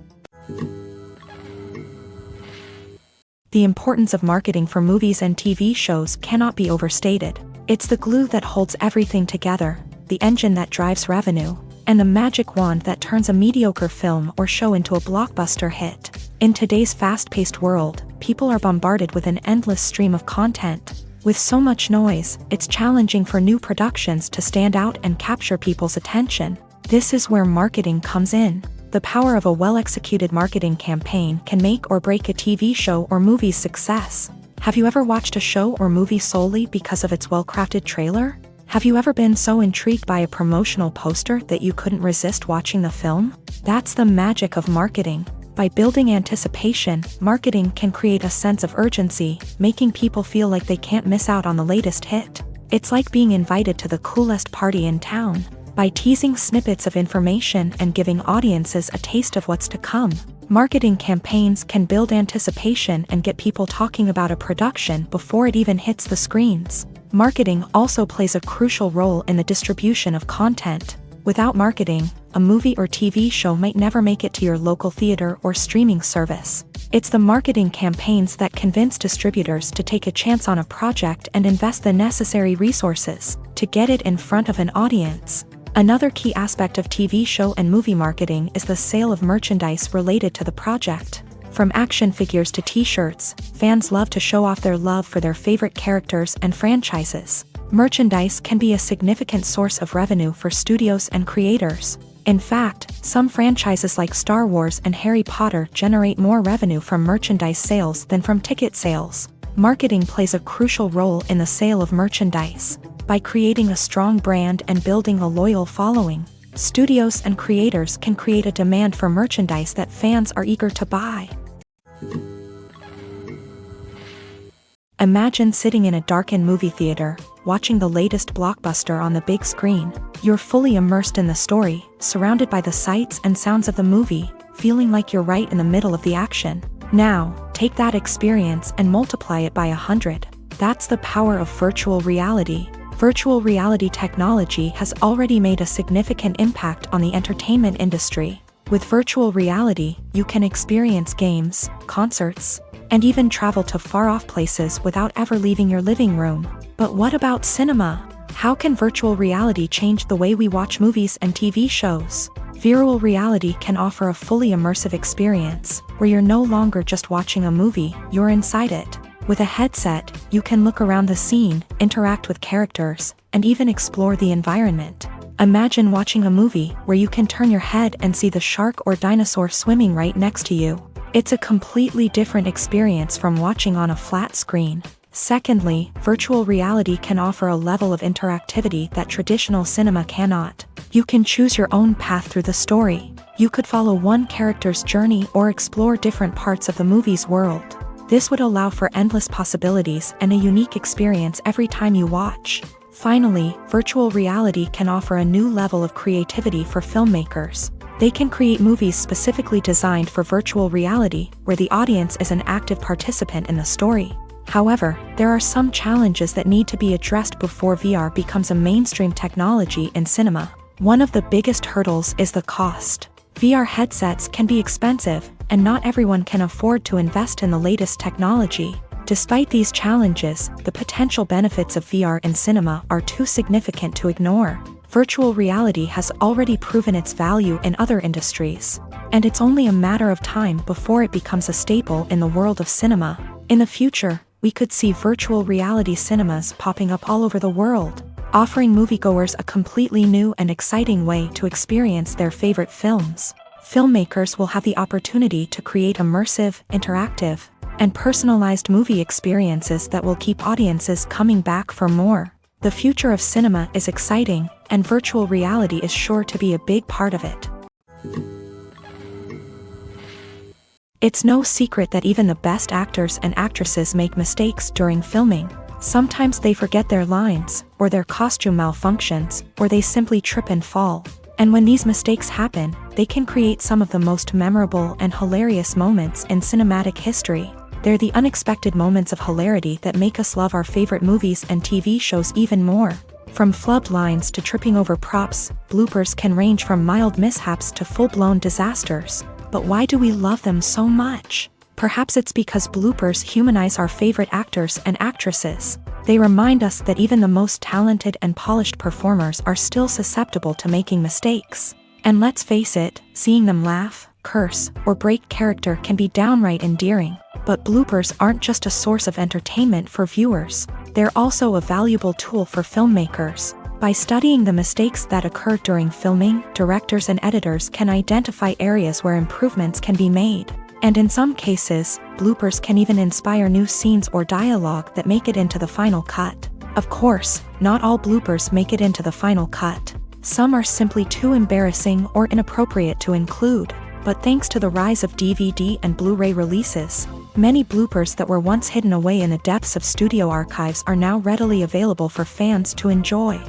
The importance of marketing for movies and TV shows cannot be overstated. It's the glue that holds everything together, the engine that drives revenue, and the magic wand that turns a mediocre film or show into a blockbuster hit. In today's fast-paced world, people are bombarded with an endless stream of content. With so much noise, it's challenging for new productions to stand out and capture people's attention. This is where marketing comes in. The power of a well-executed marketing campaign can make or break a TV show or movie's success. Have you ever watched a show or movie solely because of its well-crafted trailer? Have you ever been so intrigued by a promotional poster that you couldn't resist watching the film? That's the magic of marketing. By building anticipation, marketing can create a sense of urgency, making people feel like they can't miss out on the latest hit. It's like being invited to the coolest party in town. By teasing snippets of information and giving audiences a taste of what's to come, marketing campaigns can build anticipation and get people talking about a production before it even hits the screens. Marketing also plays a crucial role in the distribution of content. Without marketing, a movie or TV show might never make it to your local theater or streaming service. It's the marketing campaigns that convince distributors to take a chance on a project and invest the necessary resources to get it in front of an audience. Another key aspect of TV show and movie marketing is the sale of merchandise related to the project. From action figures to t-shirts, fans love to show off their love for their favorite characters and franchises. Merchandise can be a significant source of revenue for studios and creators. In fact, some franchises like Star Wars and Harry Potter generate more revenue from merchandise sales than from ticket sales. Marketing plays a crucial role in the sale of merchandise. By creating a strong brand and building a loyal following, studios and creators can create a demand for merchandise that fans are eager to buy. Imagine sitting in a darkened movie theater, watching the latest blockbuster on the big screen. You're fully immersed in the story, surrounded by the sights and sounds of the movie, feeling like you're right in the middle of the action. Now, take that experience and multiply it by 100. That's the power of virtual reality. Virtual reality technology has already made a significant impact on the entertainment industry. With virtual reality, you can experience games, concerts, and even travel to far-off places without ever leaving your living room. But what about cinema? How can virtual reality change the way we watch movies and TV shows? Virtual reality can offer a fully immersive experience, where you're no longer just watching a movie, you're inside it. With a headset, you can look around the scene, interact with characters, and even explore the environment. Imagine watching a movie where you can turn your head and see the shark or dinosaur swimming right next to you. It's a completely different experience from watching on a flat screen. Secondly, virtual reality can offer a level of interactivity that traditional cinema cannot. You can choose your own path through the story. You could follow one character's journey or explore different parts of the movie's world. This would allow for endless possibilities and a unique experience every time you watch. Finally, virtual reality can offer a new level of creativity for filmmakers. They can create movies specifically designed for virtual reality, where the audience is an active participant in the story. However, there are some challenges that need to be addressed before VR becomes a mainstream technology in cinema. One of the biggest hurdles is the cost. VR headsets can be expensive, and not everyone can afford to invest in the latest technology. Despite these challenges, the potential benefits of VR in cinema are too significant to ignore. Virtual reality has already proven its value in other industries, and it's only a matter of time before it becomes a staple in the world of cinema. In the future, we could see virtual reality cinemas popping up all over the world. offering moviegoers a completely new and exciting way to experience their favorite films. Filmmakers will have the opportunity to create immersive, interactive, and personalized movie experiences that will keep audiences coming back for more. The future of cinema is exciting, and virtual reality is sure to be a big part of it. It's no secret that even the best actors and actresses make mistakes during filming. Sometimes they forget their lines, or their costume malfunctions, or they simply trip and fall. And when these mistakes happen, they can create some of the most memorable and hilarious moments in cinematic history. They're the unexpected moments of hilarity that make us love our favorite movies and TV shows even more. From flubbed lines to tripping over props, bloopers can range from mild mishaps to full-blown disasters. But why do we love them so much? Perhaps it's because bloopers humanize our favorite actors and actresses. They remind us that even the most talented and polished performers are still susceptible to making mistakes. And let's face it, seeing them laugh, curse, or break character can be downright endearing. But bloopers aren't just a source of entertainment for viewers. They're also a valuable tool for filmmakers. By studying the mistakes that occur during filming, directors and editors can identify areas where improvements can be made. And in some cases, bloopers can even inspire new scenes or dialogue that make it into the final cut. Of course, not all bloopers make it into the final cut. Some are simply too embarrassing or inappropriate to include. But thanks to the rise of DVD and Blu-ray releases, many bloopers that were once hidden away in the depths of studio archives are now readily available for fans to enjoy.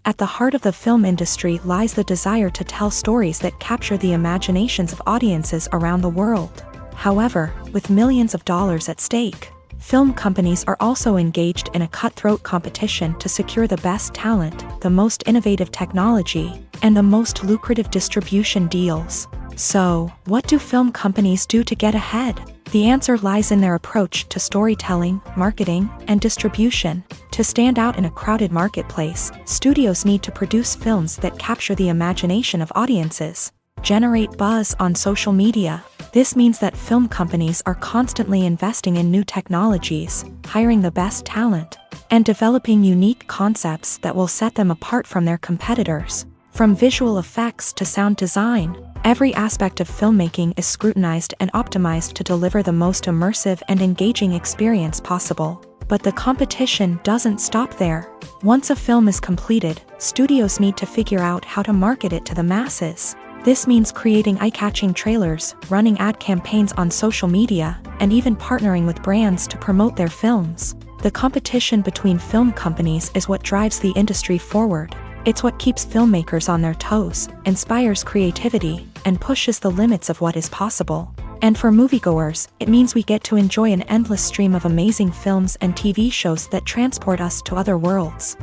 At the heart of the film industry lies the desire to tell stories that capture the imaginations of audiences around the world. However, with millions of dollars at stake, film companies are also engaged in a cutthroat competition to secure the best talent, the most innovative technology, and the most lucrative distribution deals. So, what do film companies do to get ahead? The answer lies in their approach to storytelling, marketing, and distribution. To stand out in a crowded marketplace, studios need to produce films that capture the imagination of audiences, generate buzz on social media. This means that film companies are constantly investing in new technologies, hiring the best talent, and developing unique concepts that will set them apart from their competitors. From visual effects to sound design, every aspect of filmmaking is scrutinized and optimized to deliver the most immersive and engaging experience possible. But the competition doesn't stop there. Once a film is completed, studios need to figure out how to market it to the masses. This means creating eye-catching trailers, running ad campaigns on social media, and even partnering with brands to promote their films. The competition between film companies is what drives the industry forward. It's what keeps filmmakers on their toes, inspires creativity, and pushes the limits of what is possible. And for moviegoers, it means we get to enjoy an endless stream of amazing films and TV shows that transport us to other worlds.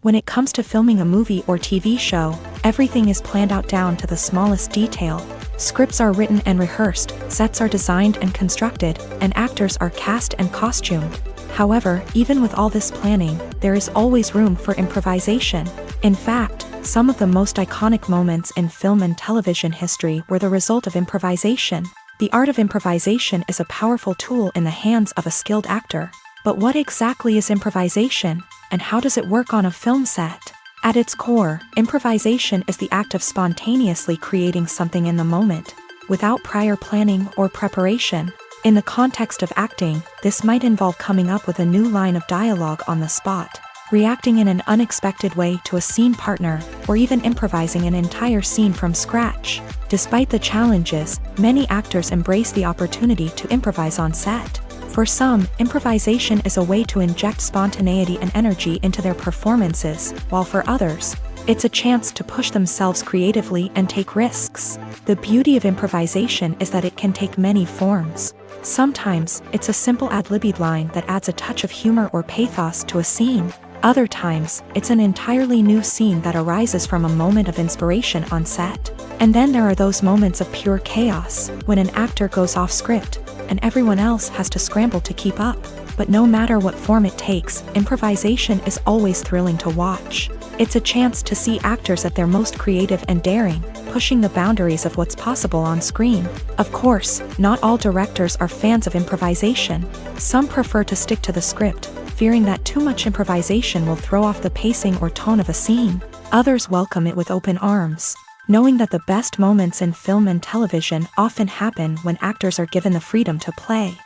When it comes to filming a movie or TV show, everything is planned out down to the smallest detail. Scripts are written and rehearsed, sets are designed and constructed, and actors are cast and costumed. However, even with all this planning, there is always room for improvisation. In fact, some of the most iconic moments in film and television history were the result of improvisation. The art of improvisation is a powerful tool in the hands of a skilled actor. But what exactly is improvisation, and how does it work on a film set? At its core, improvisation is the act of spontaneously creating something in the moment, without prior planning or preparation. In the context of acting, this might involve coming up with a new line of dialogue on the spot, reacting in an unexpected way to a scene partner, or even improvising an entire scene from scratch. Despite the challenges, many actors embrace the opportunity to improvise on set. For some, improvisation is a way to inject spontaneity and energy into their performances, while for others, it's a chance to push themselves creatively and take risks. The beauty of improvisation is that it can take many forms. Sometimes, it's a simple ad-libbed line that adds a touch of humor or pathos to a scene. Other times, it's an entirely new scene that arises from a moment of inspiration on set. And then there are those moments of pure chaos, when an actor goes off script, and everyone else has to scramble to keep up. But no matter what form it takes, improvisation is always thrilling to watch. It's a chance to see actors at their most creative and daring, pushing the boundaries of what's possible on screen. Of course, not all directors are fans of improvisation. Some prefer to stick to the script, fearing that too much improvisation will throw off the pacing or tone of a scene. Others welcome it with open arms, knowing that the best moments in film and television often happen when actors are given the freedom to play.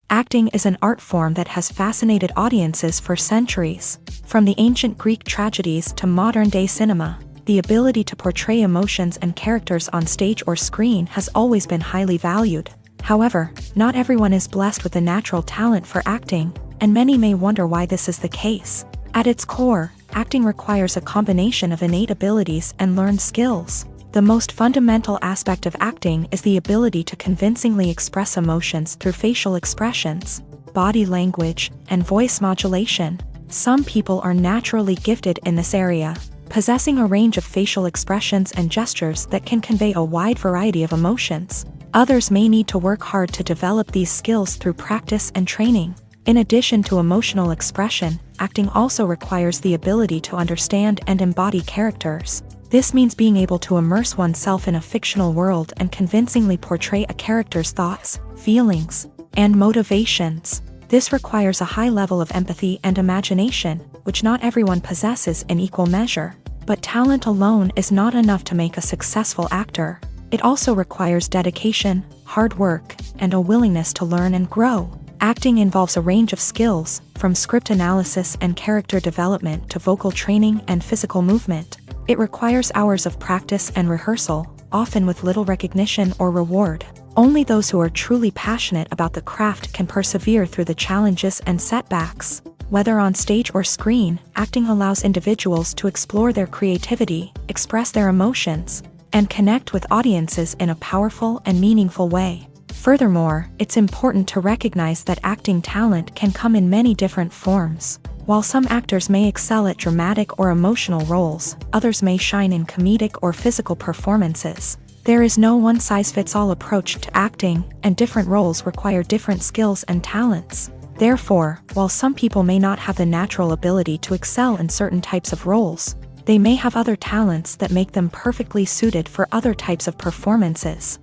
Acting is an art form that has fascinated audiences for centuries. From the ancient Greek tragedies to modern-day cinema, the ability to portray emotions and characters on stage or screen has always been highly valued. However, not everyone is blessed with a natural talent for acting, and many may wonder why this is the case. At its core, acting requires a combination of innate abilities and learned skills. The most fundamental aspect of acting is the ability to convincingly express emotions through facial expressions, body language, and voice modulation. Some people are naturally gifted in this area, possessing a range of facial expressions and gestures that can convey a wide variety of emotions. Others may need to work hard to develop these skills through practice and training. In addition to emotional expression, acting also requires the ability to understand and embody characters. This means being able to immerse oneself in a fictional world and convincingly portray a character's thoughts, feelings, and motivations. This requires a high level of empathy and imagination, which not everyone possesses in equal measure. But talent alone is not enough to make a successful actor. It also requires dedication, hard work, and a willingness to learn and grow. Acting involves a range of skills, from script analysis and character development to vocal training and physical movement. It requires hours of practice and rehearsal, often with little recognition or reward. Only those who are truly passionate about the craft can persevere through the challenges and setbacks. Whether on stage or screen, acting allows individuals to explore their creativity, express their emotions, and connect with audiences in a powerful and meaningful way. Furthermore, it's important to recognize that acting talent can come in many different forms. While some actors may excel at dramatic or emotional roles, others may shine in comedic or physical performances. There is no one-size-fits-all approach to acting, and different roles require different skills and talents. Therefore, while some people may not have the natural ability to excel in certain types of roles, they may have other talents that make them perfectly suited for other types of performances.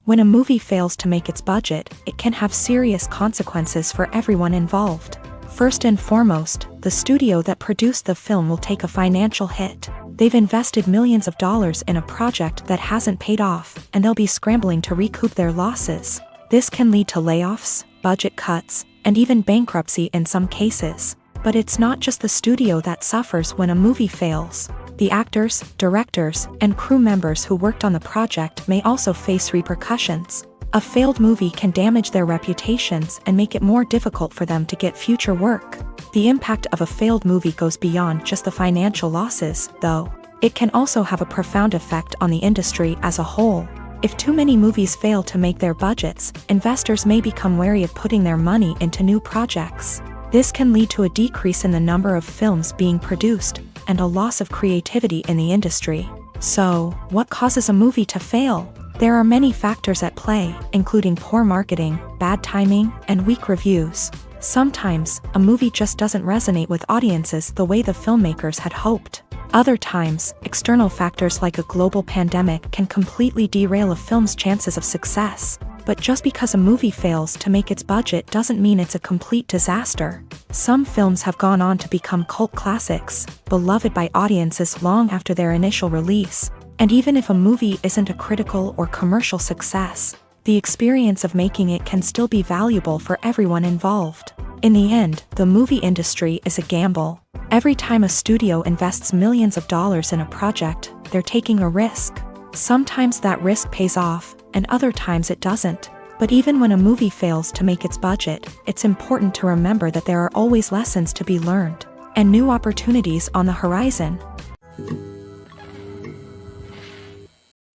When a movie fails to make its budget, it can have serious consequences for everyone involved. First and foremost, the studio that produced the film will take a financial hit. They've invested millions of dollars in a project that hasn't paid off, and they'll be scrambling to recoup their losses. This can lead to layoffs, budget cuts, and even bankruptcy in some cases. But it's not just the studio that suffers when a movie fails. The actors, directors, and crew members who worked on the project may also face repercussions. A failed movie can damage their reputations and make it more difficult for them to get future work. The impact of a failed movie goes beyond just the financial losses, though. It can also have a profound effect on the industry as a whole. If too many movies fail to make their budgets, investors may become wary of putting their money into new projects. This can lead to a decrease in the number of films being produced, and a loss of creativity in the industry. So, what causes a movie to fail? There are many factors at play, including poor marketing, bad timing, and weak reviews. Sometimes, a movie just doesn't resonate with audiences the way the filmmakers had hoped. Other times, external factors like a global pandemic can completely derail a film's chances of success. But just because a movie fails to make its budget doesn't mean it's a complete disaster. Some films have gone on to become cult classics, beloved by audiences long after their initial release. And even if a movie isn't a critical or commercial success, the experience of making it can still be valuable for everyone involved. In the end, the movie industry is a gamble. Every time a studio invests millions of dollars in a project, they're taking a risk. Sometimes that risk pays off, and other times it doesn't. But even when a movie fails to make its budget, it's important to remember that there are always lessons to be learned, and new opportunities on the horizon.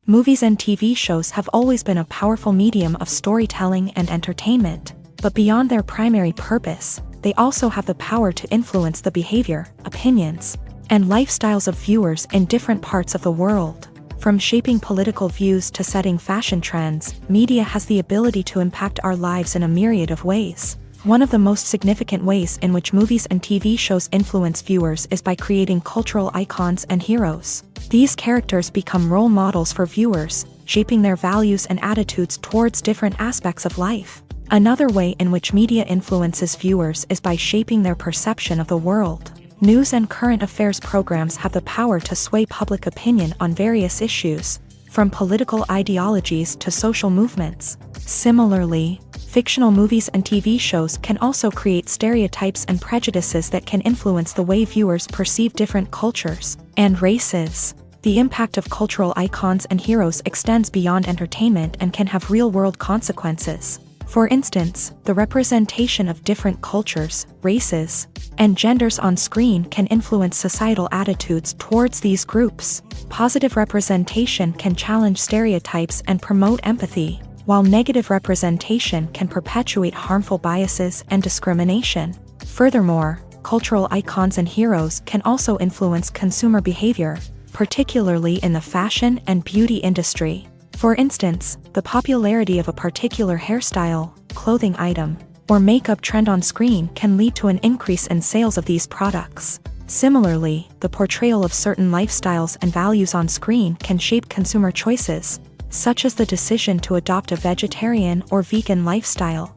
Movies and TV shows have always been a powerful medium of storytelling and entertainment, but beyond their primary purpose, they also have the power to influence the behavior, opinions, and lifestyles of viewers in different parts of the world. From shaping political views to setting fashion trends, media has the ability to impact our lives in a myriad of ways. One of the most significant ways in which movies and TV shows influence viewers is by creating cultural icons and heroes. These characters become role models for viewers, shaping their values and attitudes towards different aspects of life. Another way in which media influences viewers is by shaping their perception of the world. News and current affairs programs have the power to sway public opinion on various issues, from political ideologies to social movements. Similarly, fictional movies and TV shows can also create stereotypes and prejudices that can influence the way viewers perceive different cultures and races. The impact of cultural icons and heroes extends beyond entertainment and can have real-world consequences. For instance, the representation of different cultures, races, and genders on screen can influence societal attitudes towards these groups. Positive representation can challenge stereotypes and promote empathy, while negative representation can perpetuate harmful biases and discrimination. Furthermore, cultural icons and heroes can also influence consumer behavior, particularly in the fashion and beauty industry. For instance, the popularity of a particular hairstyle, clothing item, or makeup trend on screen can lead to an increase in sales of these products. Similarly, the portrayal of certain lifestyles and values on screen can shape consumer choices, such as the decision to adopt a vegetarian or vegan lifestyle.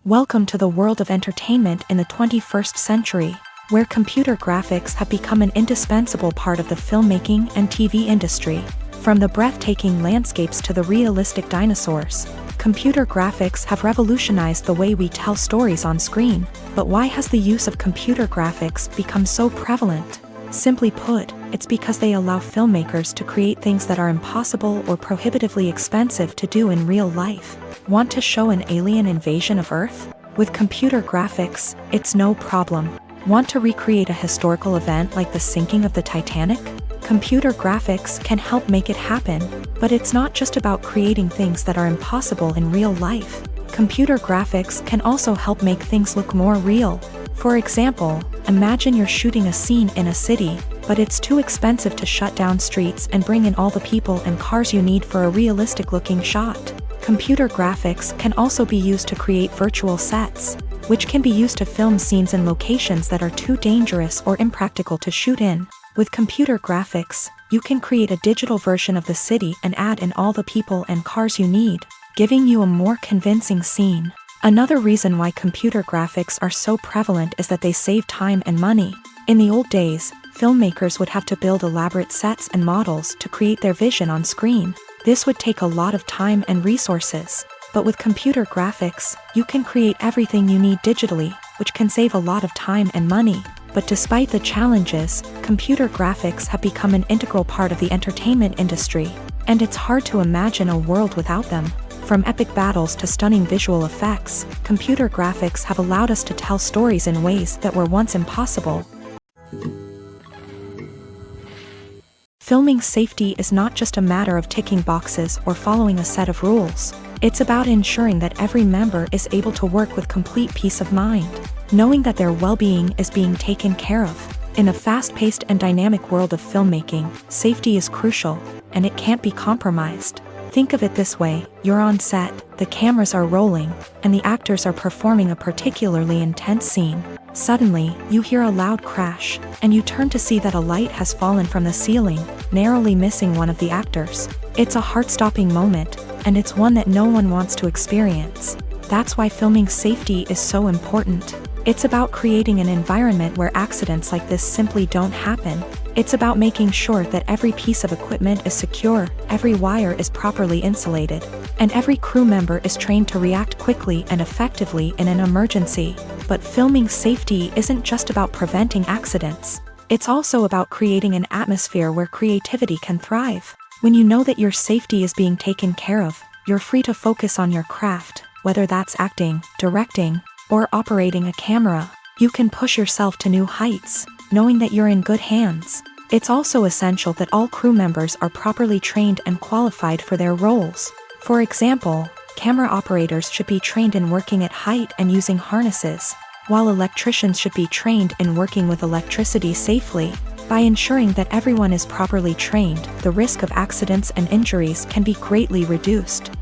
Welcome to the world of entertainment in the 21st century, where computer graphics have become an indispensable part of the filmmaking and TV industry. From the breathtaking landscapes to the realistic dinosaurs, computer graphics have revolutionized the way we tell stories on screen. But why has the use of computer graphics become so prevalent? Simply put, it's because they allow filmmakers to create things that are impossible or prohibitively expensive to do in real life. Want to show an alien invasion of Earth? With computer graphics, it's no problem. Want to recreate a historical event like the sinking of the Titanic? Computer graphics can help make it happen, but it's not just about creating things that are impossible in real life. Computer graphics can also help make things look more real. For example, imagine you're shooting a scene in a city, but it's too expensive to shut down streets and bring in all the people and cars you need for a realistic-looking shot. Computer graphics can also be used to create virtual sets, which can be used to film scenes in locations that are too dangerous or impractical to shoot in. With computer graphics, you can create a digital version of the city and add in all the people and cars you need, giving you a more convincing scene. Another reason why computer graphics are so prevalent is that they save time and money. In the old days, filmmakers would have to build elaborate sets and models to create their vision on screen. This would take a lot of time and resources. But with computer graphics, you can create everything you need digitally, which can save a lot of time and money. But despite the challenges, computer graphics have become an integral part of the entertainment industry, and it's hard to imagine a world without them. From epic battles to stunning visual effects, computer graphics have allowed us to tell stories in ways that were once impossible. Filming safety is not just a matter of ticking boxes or following a set of rules. It's about ensuring that every member is able to work with complete peace of mind, knowing that their well-being is being taken care of. In a fast-paced and dynamic world of filmmaking, safety is crucial, and it can't be compromised. Think of it this way: you're on set, the cameras are rolling, and the actors are performing a particularly intense scene. Suddenly, you hear a loud crash, and you turn to see that a light has fallen from the ceiling, narrowly missing one of the actors. It's a heart-stopping moment, and it's one that no one wants to experience. That's why filming safety is so important. It's about creating an environment where accidents like this simply don't happen. It's about making sure that every piece of equipment is secure, every wire is properly insulated, and every crew member is trained to react quickly and effectively in an emergency. But filming safety isn't just about preventing accidents. It's also about creating an atmosphere where creativity can thrive. When you know that your safety is being taken care of, you're free to focus on your craft, whether that's acting, directing, or operating a camera. You can push yourself to new heights, knowing that you're in good hands. It's also essential that all crew members are properly trained and qualified for their roles. For example, camera operators should be trained in working at height and using harnesses, while electricians should be trained in working with electricity safely. By ensuring that everyone is properly trained, the risk of accidents and injuries can be greatly reduced.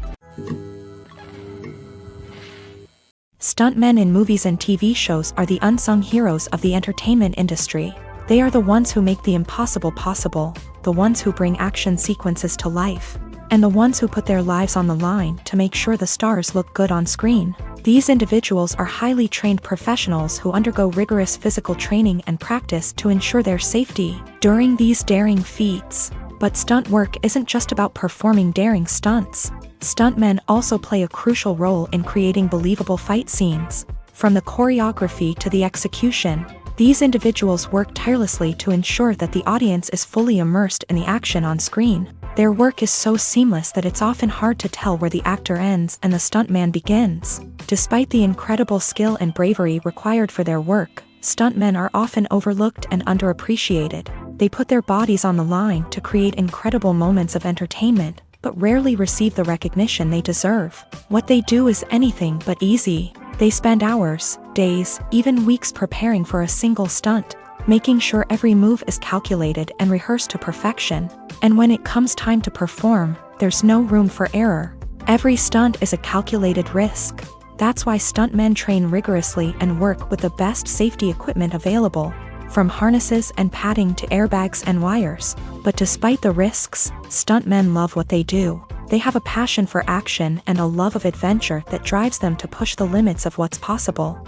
Stuntmen in movies and TV shows are the unsung heroes of the entertainment industry. They are the ones who make the impossible possible, the ones who bring action sequences to life, and the ones who put their lives on the line to make sure the stars look good on screen. These individuals are highly trained professionals who undergo rigorous physical training and practice to ensure their safety during these daring feats. But stunt work isn't just about performing daring stunts. Stuntmen also play a crucial role in creating believable fight scenes. From the choreography to the execution, these individuals work tirelessly to ensure that the audience is fully immersed in the action on screen. Their work is so seamless that it's often hard to tell where the actor ends and the stuntman begins. Despite the incredible skill and bravery required for their work, stuntmen are often overlooked and underappreciated. They put their bodies on the line to create incredible moments of entertainment, but rarely receive the recognition they deserve. What they do is anything but easy. They spend hours, days, even weeks preparing for a single stunt, making sure every move is calculated and rehearsed to perfection. And when it comes time to perform, there's no room for error. Every stunt is a calculated risk. That's why stuntmen train rigorously and work with the best safety equipment available, from harnesses and padding to airbags and wires. But despite the risks, stuntmen love what they do. They have a passion for action and a love of adventure that drives them to push the limits of what's possible.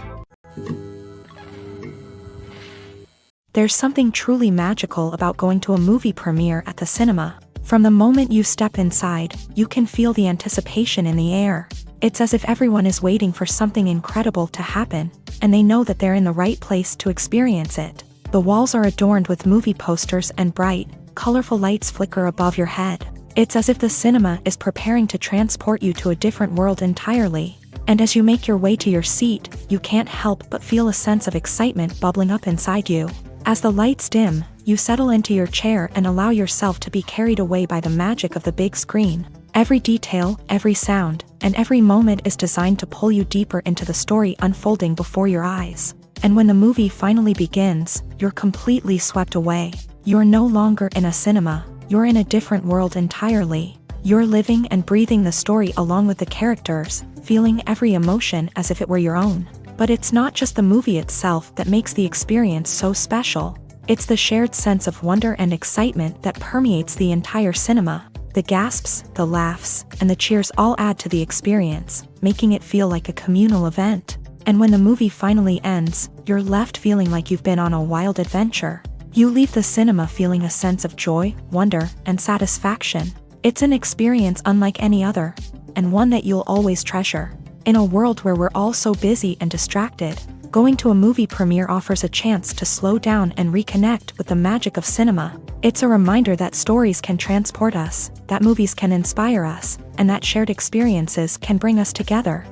There's something truly magical about going to a movie premiere at the cinema. From the moment you step inside, you can feel the anticipation in the air. It's as if everyone is waiting for something incredible to happen, and they know that they're in the right place to experience it. The walls are adorned with movie posters and bright, colorful lights flicker above your head. It's as if the cinema is preparing to transport you to a different world entirely. And as you make your way to your seat, you can't help but feel a sense of excitement bubbling up inside you. As the lights dim, you settle into your chair and allow yourself to be carried away by the magic of the big screen. Every detail, every sound, and every moment is designed to pull you deeper into the story unfolding before your eyes. And when the movie finally begins, you're completely swept away. You're no longer in a cinema, you're in a different world entirely. You're living and breathing the story along with the characters, feeling every emotion as if it were your own. But it's not just the movie itself that makes the experience so special. It's the shared sense of wonder and excitement that permeates the entire cinema. The gasps, the laughs, and the cheers all add to the experience, making it feel like a communal event. And when the movie finally ends, you're left feeling like you've been on a wild adventure. You leave the cinema feeling a sense of joy, wonder, and satisfaction. It's an experience unlike any other, and one that you'll always treasure. In a world where we're all so busy and distracted, going to a movie premiere offers a chance to slow down and reconnect with the magic of cinema. It's a reminder that stories can transport us, that movies can inspire us, and that shared experiences can bring us together.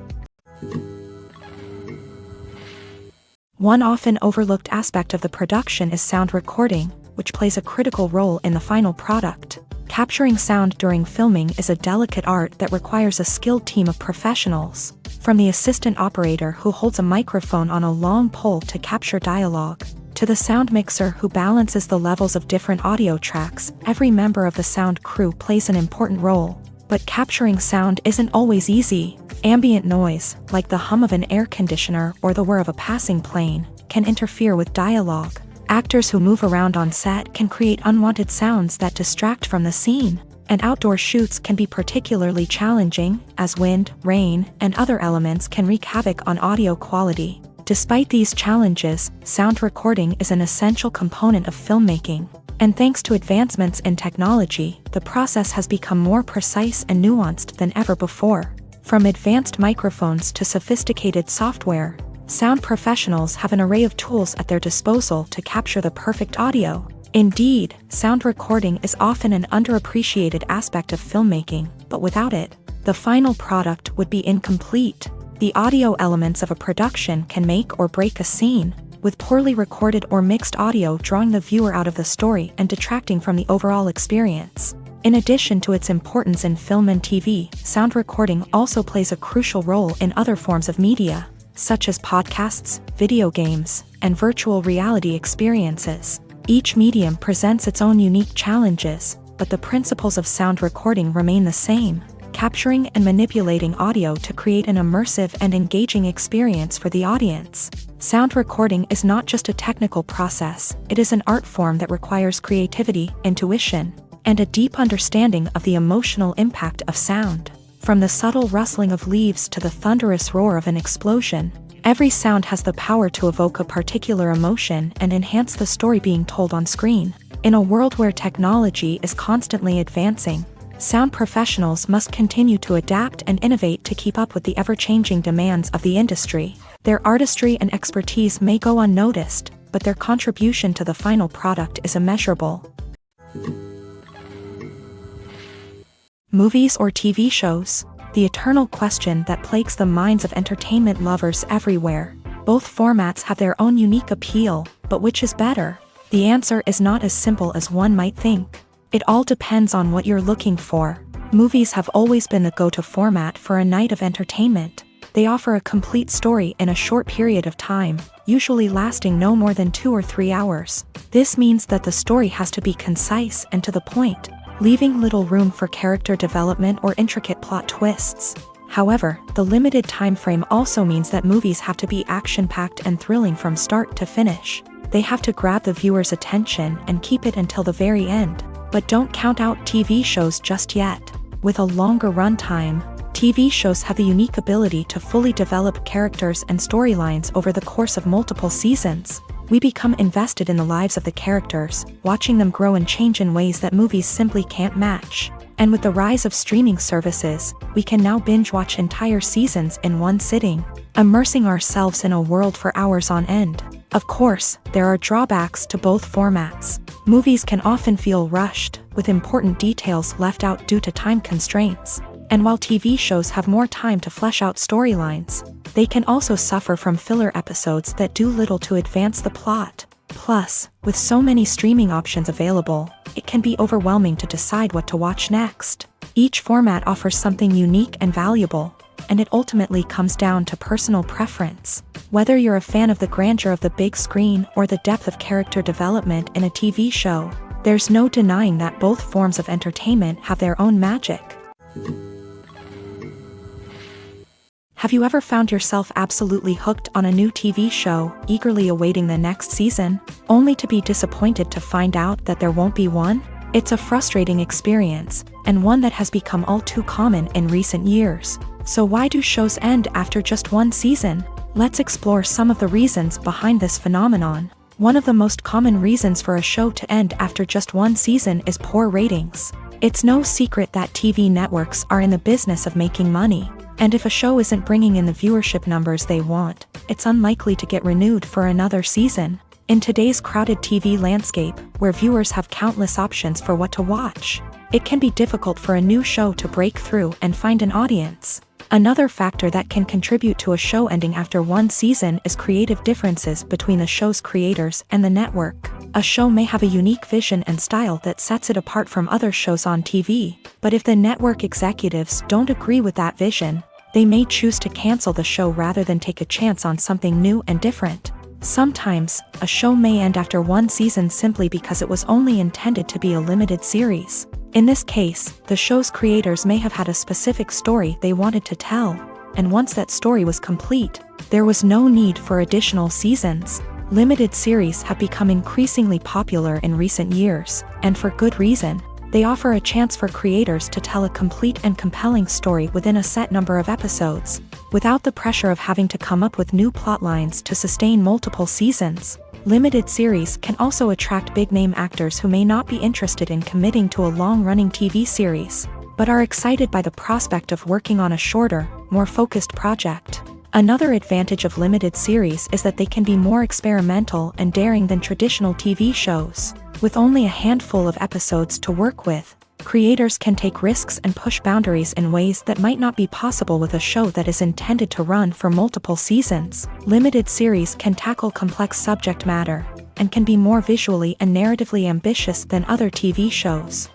One often overlooked aspect of the production is sound recording, which plays a critical role in the final product. Capturing sound during filming is a delicate art that requires a skilled team of professionals. From the assistant operator who holds a microphone on a long pole to capture dialogue, to the sound mixer who balances the levels of different audio tracks, every member of the sound crew plays an important role. But capturing sound isn't always easy. Ambient noise, like the hum of an air conditioner or the whir of a passing plane, can interfere with dialogue. Actors who move around on set can create unwanted sounds that distract from the scene. And outdoor shoots can be particularly challenging, as wind, rain, and other elements can wreak havoc on audio quality. Despite these challenges, sound recording is an essential component of filmmaking. And thanks to advancements in technology, the process has become more precise and nuanced than ever before. From advanced microphones to sophisticated software, sound professionals have an array of tools at their disposal to capture the perfect audio. Indeed, sound recording is often an underappreciated aspect of filmmaking, but without it, the final product would be incomplete. The audio elements of a production can make or break a scene, with poorly recorded or mixed audio drawing the viewer out of the story and detracting from the overall experience. In addition to its importance in film and TV, sound recording also plays a crucial role in other forms of media, such as podcasts, video games, and virtual reality experiences. Each medium presents its own unique challenges, but the principles of sound recording remain the same, capturing and manipulating audio to create an immersive and engaging experience for the audience. Sound recording is not just a technical process, it is an art form that requires creativity, intuition, and a deep understanding of the emotional impact of sound. From the subtle rustling of leaves to the thunderous roar of an explosion, every sound has the power to evoke a particular emotion and enhance the story being told on screen. In a world where technology is constantly advancing, sound professionals must continue to adapt and innovate to keep up with the ever-changing demands of the industry. Their artistry and expertise may go unnoticed, but their contribution to the final product is immeasurable. Movies or TV shows? The eternal question that plagues the minds of entertainment lovers everywhere. Both formats have their own unique appeal, but which is better? The answer is not as simple as one might think. It all depends on what you're looking for. Movies have always been the go-to format for a night of entertainment. They offer a complete story in a short period of time, usually lasting no more than 2 or 3 hours. This means that the story has to be concise and to the point, leaving little room for character development or intricate plot twists. However, the limited time frame also means that movies have to be action-packed and thrilling from start to finish. They have to grab the viewer's attention and keep it until the very end. But don't count out TV shows just yet. With a longer runtime, TV shows have the unique ability to fully develop characters and storylines over the course of multiple seasons. We become invested in the lives of the characters, watching them grow and change in ways that movies simply can't match. And with the rise of streaming services, we can now binge-watch entire seasons in one sitting, immersing ourselves in a world for hours on end. Of course, there are drawbacks to both formats. Movies can often feel rushed, with important details left out due to time constraints. And while TV shows have more time to flesh out storylines, they can also suffer from filler episodes that do little to advance the plot. Plus, with so many streaming options available, it can be overwhelming to decide what to watch next. Each format offers something unique and valuable, and it ultimately comes down to personal preference. Whether you're a fan of the grandeur of the big screen or the depth of character development in a TV show, there's no denying that both forms of entertainment have their own magic. Have you ever found yourself absolutely hooked on a new TV show, eagerly awaiting the next season, only to be disappointed to find out that there won't be one? It's a frustrating experience, and one that has become all too common in recent years. So why do shows end after just one season? Let's explore some of the reasons behind this phenomenon. One of the most common reasons for a show to end after just one season is poor ratings. It's no secret that TV networks are in the business of making money. And if a show isn't bringing in the viewership numbers they want, it's unlikely to get renewed for another season. In today's crowded TV landscape, where viewers have countless options for what to watch, it can be difficult for a new show to break through and find an audience. Another factor that can contribute to a show ending after one season is creative differences between the show's creators and the network. A show may have a unique vision and style that sets it apart from other shows on TV, but if the network executives don't agree with that vision, they may choose to cancel the show rather than take a chance on something new and different. Sometimes, a show may end after one season simply because it was only intended to be a limited series. In this case, the show's creators may have had a specific story they wanted to tell, and once that story was complete, there was no need for additional seasons. Limited series have become increasingly popular in recent years, and for good reason. They offer a chance for creators to tell a complete and compelling story within a set number of episodes, without the pressure of having to come up with new plotlines to sustain multiple seasons. Limited series can also attract big-name actors who may not be interested in committing to a long-running TV series, but are excited by the prospect of working on a shorter, more focused project. Another advantage of limited series is that they can be more experimental and daring than traditional TV shows. With only a handful of episodes to work with, creators can take risks and push boundaries in ways that might not be possible with a show that is intended to run for multiple seasons. Limited series can tackle complex subject matter, and can be more visually and narratively ambitious than other TV shows.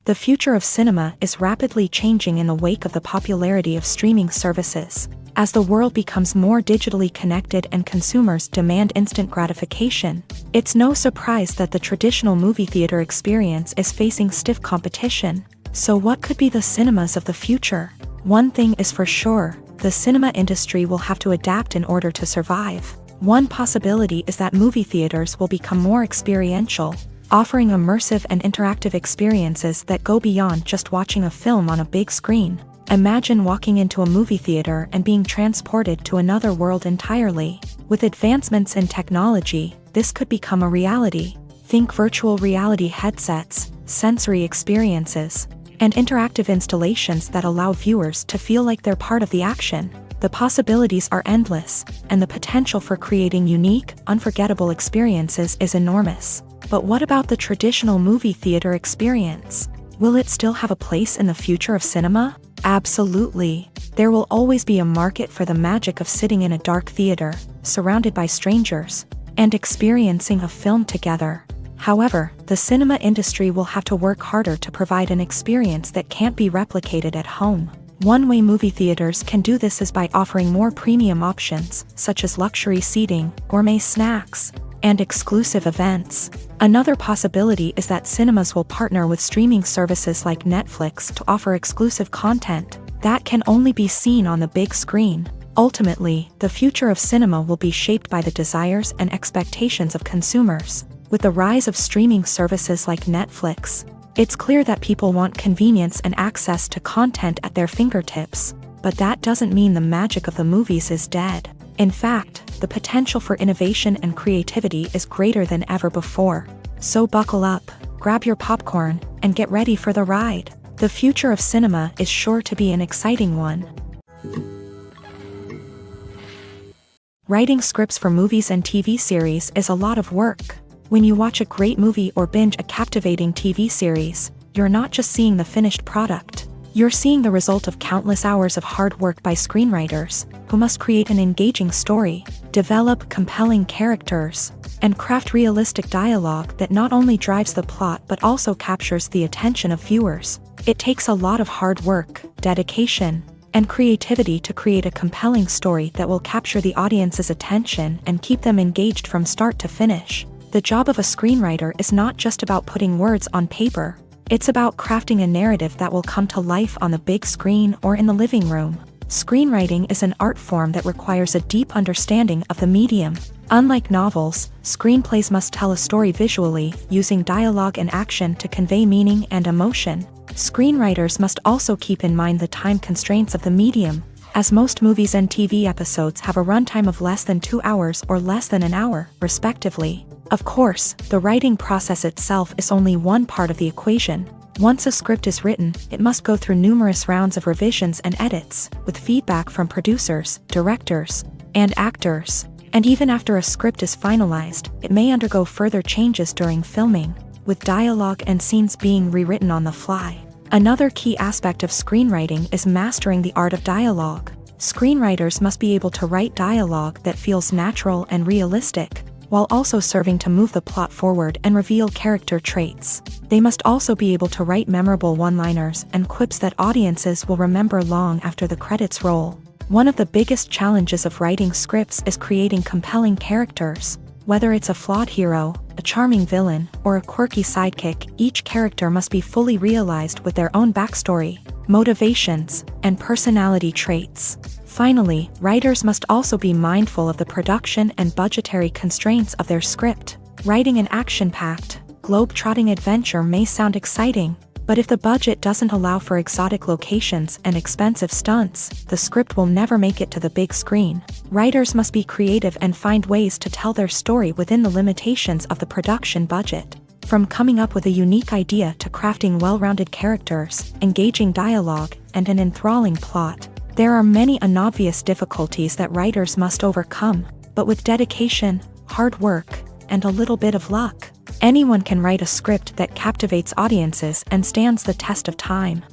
The future of cinema is rapidly changing in the wake of the popularity of streaming services. As the world becomes more digitally connected and consumers demand instant gratification, it's no surprise that the traditional movie theater experience is facing stiff competition. So what could be the cinemas of the future? One thing is for sure, the cinema industry will have to adapt in order to survive. One possibility is that movie theaters will become more experiential, offering immersive and interactive experiences that go beyond just watching a film on a big screen. Imagine walking into a movie theater and being transported to another world entirely. With advancements in technology, this could become a reality. Think virtual reality headsets, sensory experiences, and interactive installations that allow viewers to feel like they're part of the action. The possibilities are endless, and the potential for creating unique, unforgettable experiences is enormous. But what about the traditional movie theater experience? Will it still have a place in the future of cinema? Absolutely. There will always be a market for the magic of sitting in a dark theater, surrounded by strangers, and experiencing a film together. However, the cinema industry will have to work harder to provide an experience that can't be replicated at home. One way movie theaters can do this is by offering more premium options, such as luxury seating, gourmet snacks, and exclusive events. Another possibility is that cinemas will partner with streaming services like Netflix to offer exclusive content that can only be seen on the big screen. Ultimately, the future of cinema will be shaped by the desires and expectations of consumers. With the rise of streaming services like Netflix, it's clear that people want convenience and access to content at their fingertips. But that doesn't mean the magic of the movies is dead. In fact, the potential for innovation and creativity is greater than ever before. So buckle up, grab your popcorn, and get ready for the ride. The future of cinema is sure to be an exciting one. Writing scripts for movies and TV series is a lot of work. When you watch a great movie or binge a captivating TV series, you're not just seeing the finished product. You're seeing the result of countless hours of hard work by screenwriters, who must create an engaging story, develop compelling characters, and craft realistic dialogue that not only drives the plot but also captures the attention of viewers. It takes a lot of hard work, dedication, and creativity to create a compelling story that will capture the audience's attention and keep them engaged from start to finish. The job of a screenwriter is not just about putting words on paper. It's about crafting a narrative that will come to life on the big screen or in the living room. Screenwriting is an art form that requires a deep understanding of the medium. Unlike novels, screenplays must tell a story visually, using dialogue and action to convey meaning and emotion. Screenwriters must also keep in mind the time constraints of the medium, as most movies and TV episodes have a runtime of less than 2 hours or less than an hour, respectively. Of course, the writing process itself is only one part of the equation. Once a script is written, it must go through numerous rounds of revisions and edits, with feedback from producers, directors, and actors. And even after a script is finalized, it may undergo further changes during filming, with dialogue and scenes being rewritten on the fly. Another key aspect of screenwriting is mastering the art of dialogue. Screenwriters must be able to write dialogue that feels natural and realistic, while also serving to move the plot forward and reveal character traits. They must also be able to write memorable one-liners and quips that audiences will remember long after the credits roll. One of the biggest challenges of writing scripts is creating compelling characters. Whether it's a flawed hero, a charming villain, or a quirky sidekick, each character must be fully realized with their own backstory, motivations, and personality traits. Finally, writers must also be mindful of the production and budgetary constraints of their script. Writing an action-packed, globe-trotting adventure may sound exciting, but if the budget doesn't allow for exotic locations and expensive stunts, the script will never make it to the big screen. Writers must be creative and find ways to tell their story within the limitations of the production budget. From coming up with a unique idea to crafting well-rounded characters, engaging dialogue, and an enthralling plot, there are many unobvious difficulties that writers must overcome, but with dedication, hard work, and a little bit of luck, anyone can write a script that captivates audiences and stands the test of time.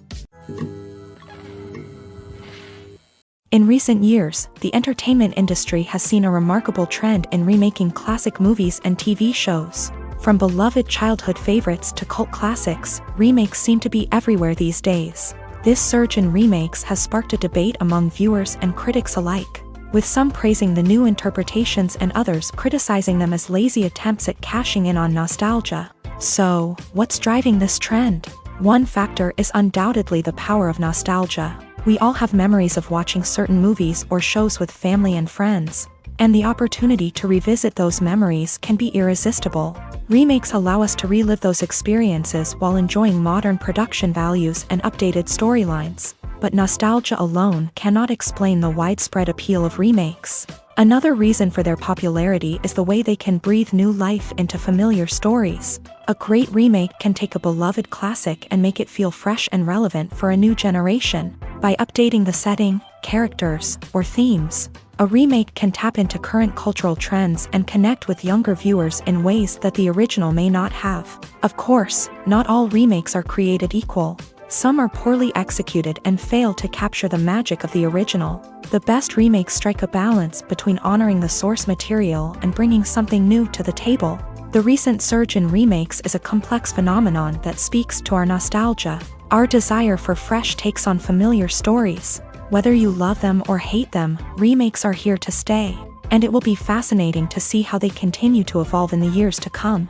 In recent years, the entertainment industry has seen a remarkable trend in remaking classic movies and TV shows. From beloved childhood favorites to cult classics, remakes seem to be everywhere these days. This surge in remakes has sparked a debate among viewers and critics alike, with some praising the new interpretations and others criticizing them as lazy attempts at cashing in on nostalgia. So, what's driving this trend? One factor is undoubtedly the power of nostalgia. We all have memories of watching certain movies or shows with family and friends, and the opportunity to revisit those memories can be irresistible. Remakes allow us to relive those experiences while enjoying modern production values and updated storylines, but nostalgia alone cannot explain the widespread appeal of remakes. Another reason for their popularity is the way they can breathe new life into familiar stories. A great remake can take a beloved classic and make it feel fresh and relevant for a new generation. By updating the setting, characters, or themes, a remake can tap into current cultural trends and connect with younger viewers in ways that the original may not have. Of course, not all remakes are created equal. Some are poorly executed and fail to capture the magic of the original. The best remakes strike a balance between honoring the source material and bringing something new to the table. The recent surge in remakes is a complex phenomenon that speaks to our nostalgia, our desire for fresh takes on familiar stories. Whether you love them or hate them, remakes are here to stay, and it will be fascinating to see how they continue to evolve in the years to come.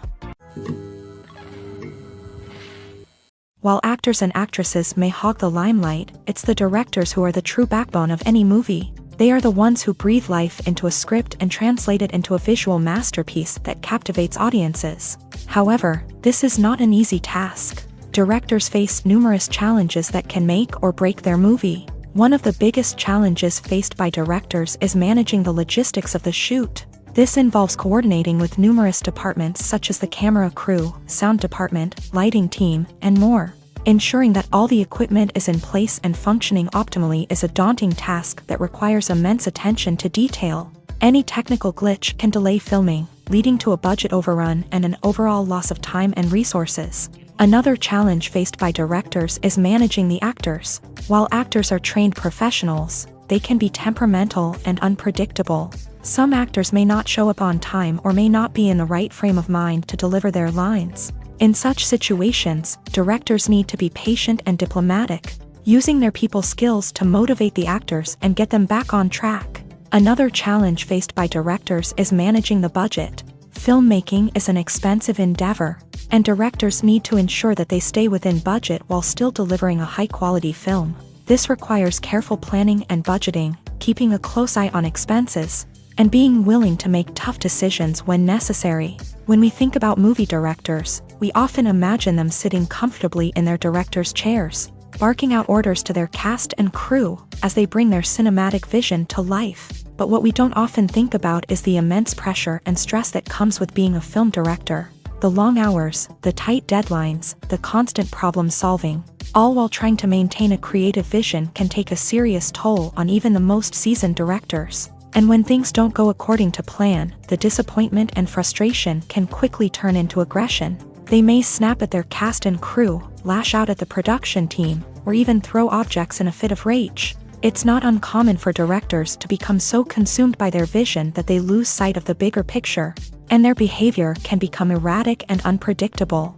While actors and actresses may hog the limelight, it's the directors who are the true backbone of any movie. They are the ones who breathe life into a script and translate it into a visual masterpiece that captivates audiences. However, this is not an easy task. Directors face numerous challenges that can make or break their movie. One of the biggest challenges faced by directors is managing the logistics of the shoot. This involves coordinating with numerous departments such as the camera crew, sound department, lighting team, and more. Ensuring that all the equipment is in place and functioning optimally is a daunting task that requires immense attention to detail. Any technical glitch can delay filming, leading to a budget overrun and an overall loss of time and resources. Another challenge faced by directors is managing the actors. While actors are trained professionals, they can be temperamental and unpredictable. Some actors may not show up on time or may not be in the right frame of mind to deliver their lines. In such situations, directors need to be patient and diplomatic, using their people skills to motivate the actors and get them back on track. Another challenge faced by directors is managing the budget. Filmmaking is an expensive endeavor, and directors need to ensure that they stay within budget while still delivering a high-quality film. This requires careful planning and budgeting, keeping a close eye on expenses, and being willing to make tough decisions when necessary. When we think about movie directors, we often imagine them sitting comfortably in their director's chairs, barking out orders to their cast and crew as they bring their cinematic vision to life. But what we don't often think about is the immense pressure and stress that comes with being a film director. The long hours, the tight deadlines, the constant problem solving, all while trying to maintain a creative vision can take a serious toll on even the most seasoned directors. And when things don't go according to plan, the disappointment and frustration can quickly turn into aggression. They may snap at their cast and crew, lash out at the production team, or even throw objects in a fit of rage. It's not uncommon for directors to become so consumed by their vision that they lose sight of the bigger picture, and their behavior can become erratic and unpredictable.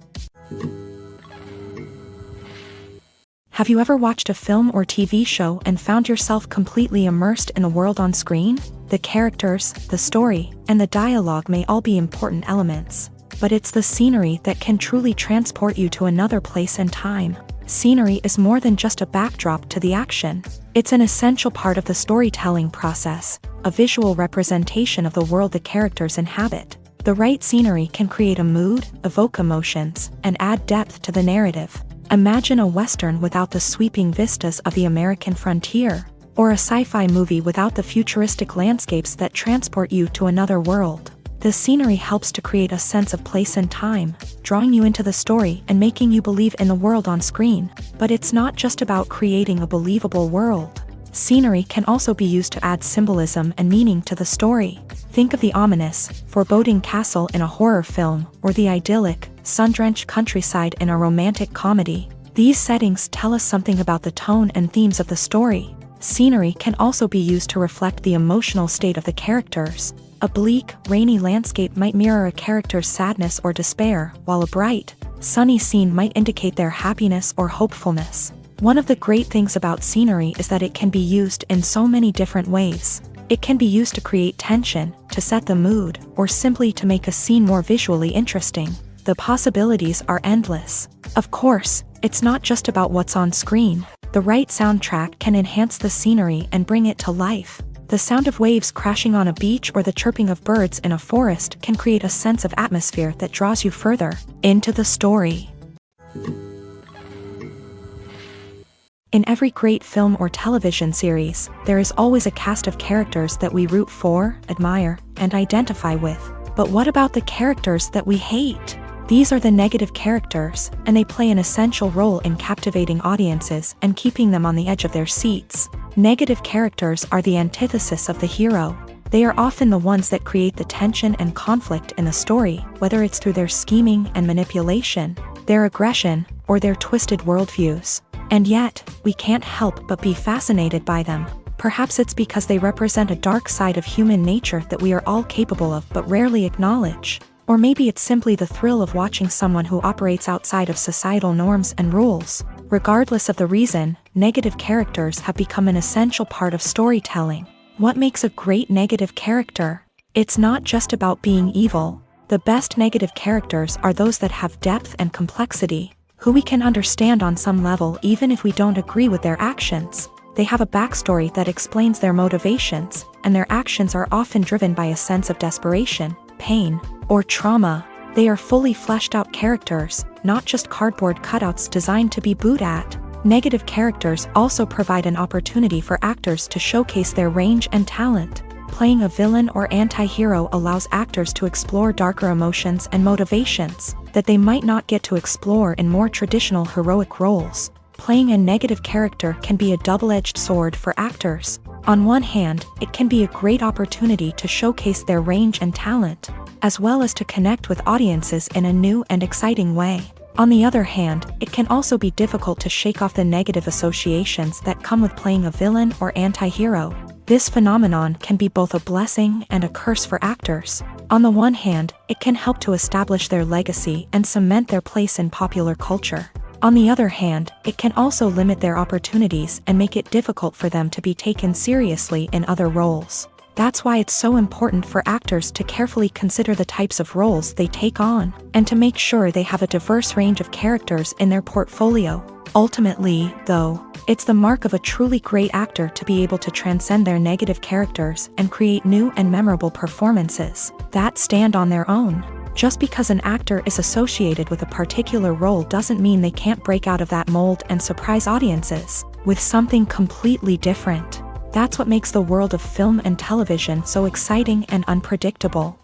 Have you ever watched a film or TV show and found yourself completely immersed in the world on screen? The characters, the story, and the dialogue may all be important elements, but it's the scenery that can truly transport you to another place and time. Scenery is more than just a backdrop to the action. It's an essential part of the storytelling process, a visual representation of the world the characters inhabit. The right scenery can create a mood, evoke emotions, and add depth to the narrative. Imagine a Western without the sweeping vistas of the American frontier, or a sci-fi movie without the futuristic landscapes that transport you to another world. The scenery helps to create a sense of place and time, drawing you into the story and making you believe in the world on screen. But it's not just about creating a believable world. Scenery can also be used to add symbolism and meaning to the story. Think of the ominous, foreboding castle in a horror film, or the idyllic, sun-drenched countryside in a romantic comedy. These settings tell us something about the tone and themes of the story. Scenery can also be used to reflect the emotional state of the characters. A bleak, rainy landscape might mirror a character's sadness or despair, while a bright, sunny scene might indicate their happiness or hopefulness. One of the great things about scenery is that it can be used in so many different ways. It can be used to create tension, to set the mood, or simply to make a scene more visually interesting. The possibilities are endless. Of course, it's not just about what's on screen. The right soundtrack can enhance the scenery and bring it to life. The sound of waves crashing on a beach or the chirping of birds in a forest can create a sense of atmosphere that draws you further into the story. In every great film or television series, there is always a cast of characters that we root for, admire, and identify with. But what about the characters that we hate? These are the negative characters, and they play an essential role in captivating audiences and keeping them on the edge of their seats. Negative characters are the antithesis of the hero. They are often the ones that create the tension and conflict in the story, whether it's through their scheming and manipulation, their aggression, or their twisted worldviews. And yet, we can't help but be fascinated by them. Perhaps it's because they represent a dark side of human nature that we are all capable of but rarely acknowledge. Or maybe it's simply the thrill of watching someone who operates outside of societal norms and rules. Regardless of the reason, negative characters have become an essential part of storytelling. What makes a great negative character? It's not just about being evil. The best negative characters are those that have depth and complexity, who we can understand on some level even if we don't agree with their actions. They have a backstory that explains their motivations, and their actions are often driven by a sense of desperation, pain, or trauma. They are fully fleshed out characters, not just cardboard cutouts designed to be booed at. Negative characters also provide an opportunity for actors to showcase their range and talent. Playing a villain or anti-hero allows actors to explore darker emotions and motivations that they might not get to explore in more traditional heroic roles. Playing a negative character can be a double-edged sword for actors. On one hand, it can be a great opportunity to showcase their range and talent, as well as to connect with audiences in a new and exciting way. On the other hand, it can also be difficult to shake off the negative associations that come with playing a villain or anti-hero. This phenomenon can be both a blessing and a curse for actors. On the one hand, it can help to establish their legacy and cement their place in popular culture. On the other hand, it can also limit their opportunities and make it difficult for them to be taken seriously in other roles. That's why it's so important for actors to carefully consider the types of roles they take on, and to make sure they have a diverse range of characters in their portfolio. Ultimately, though, it's the mark of a truly great actor to be able to transcend their negative characters and create new and memorable performances that stand on their own. Just because an actor is associated with a particular role doesn't mean they can't break out of that mold and surprise audiences with something completely different. That's what makes the world of film and television so exciting and unpredictable.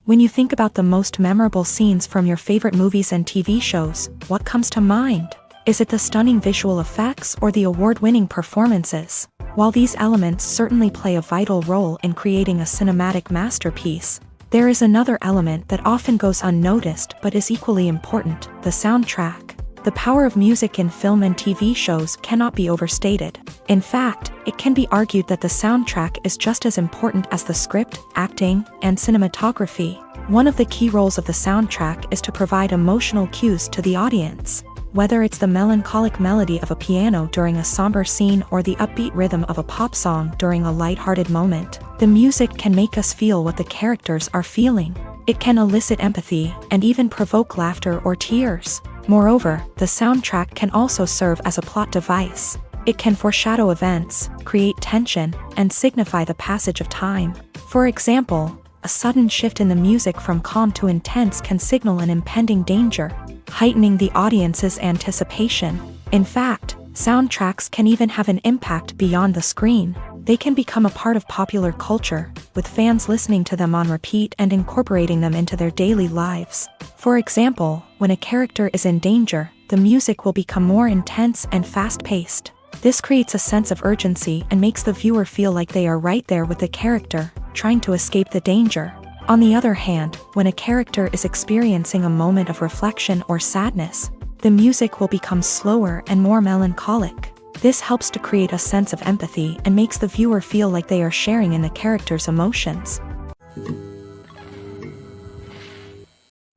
When you think about the most memorable scenes from your favorite movies and TV shows, what comes to mind? Is it the stunning visual effects or the award-winning performances? While these elements certainly play a vital role in creating a cinematic masterpiece, there is another element that often goes unnoticed but is equally important: the soundtrack. The power of music in film and TV shows cannot be overstated. In fact, it can be argued that the soundtrack is just as important as the script, acting, and cinematography. One of the key roles of the soundtrack is to provide emotional cues to the audience. Whether it's the melancholic melody of a piano during a somber scene or the upbeat rhythm of a pop song during a lighthearted moment, the music can make us feel what the characters are feeling. It can elicit empathy and even provoke laughter or tears. Moreover, the soundtrack can also serve as a plot device. It can foreshadow events, create tension, and signify the passage of time. For example, a sudden shift in the music from calm to intense can signal an impending danger, heightening the audience's anticipation. In fact, soundtracks can even have an impact beyond the screen. They can become a part of popular culture, with fans listening to them on repeat and incorporating them into their daily lives. For example, when a character is in danger, the music will become more intense and fast-paced. This creates a sense of urgency and makes the viewer feel like they are right there with the character, trying to escape the danger. On the other hand, when a character is experiencing a moment of reflection or sadness, the music will become slower and more melancholic. This helps to create a sense of empathy and makes the viewer feel like they are sharing in the character's emotions.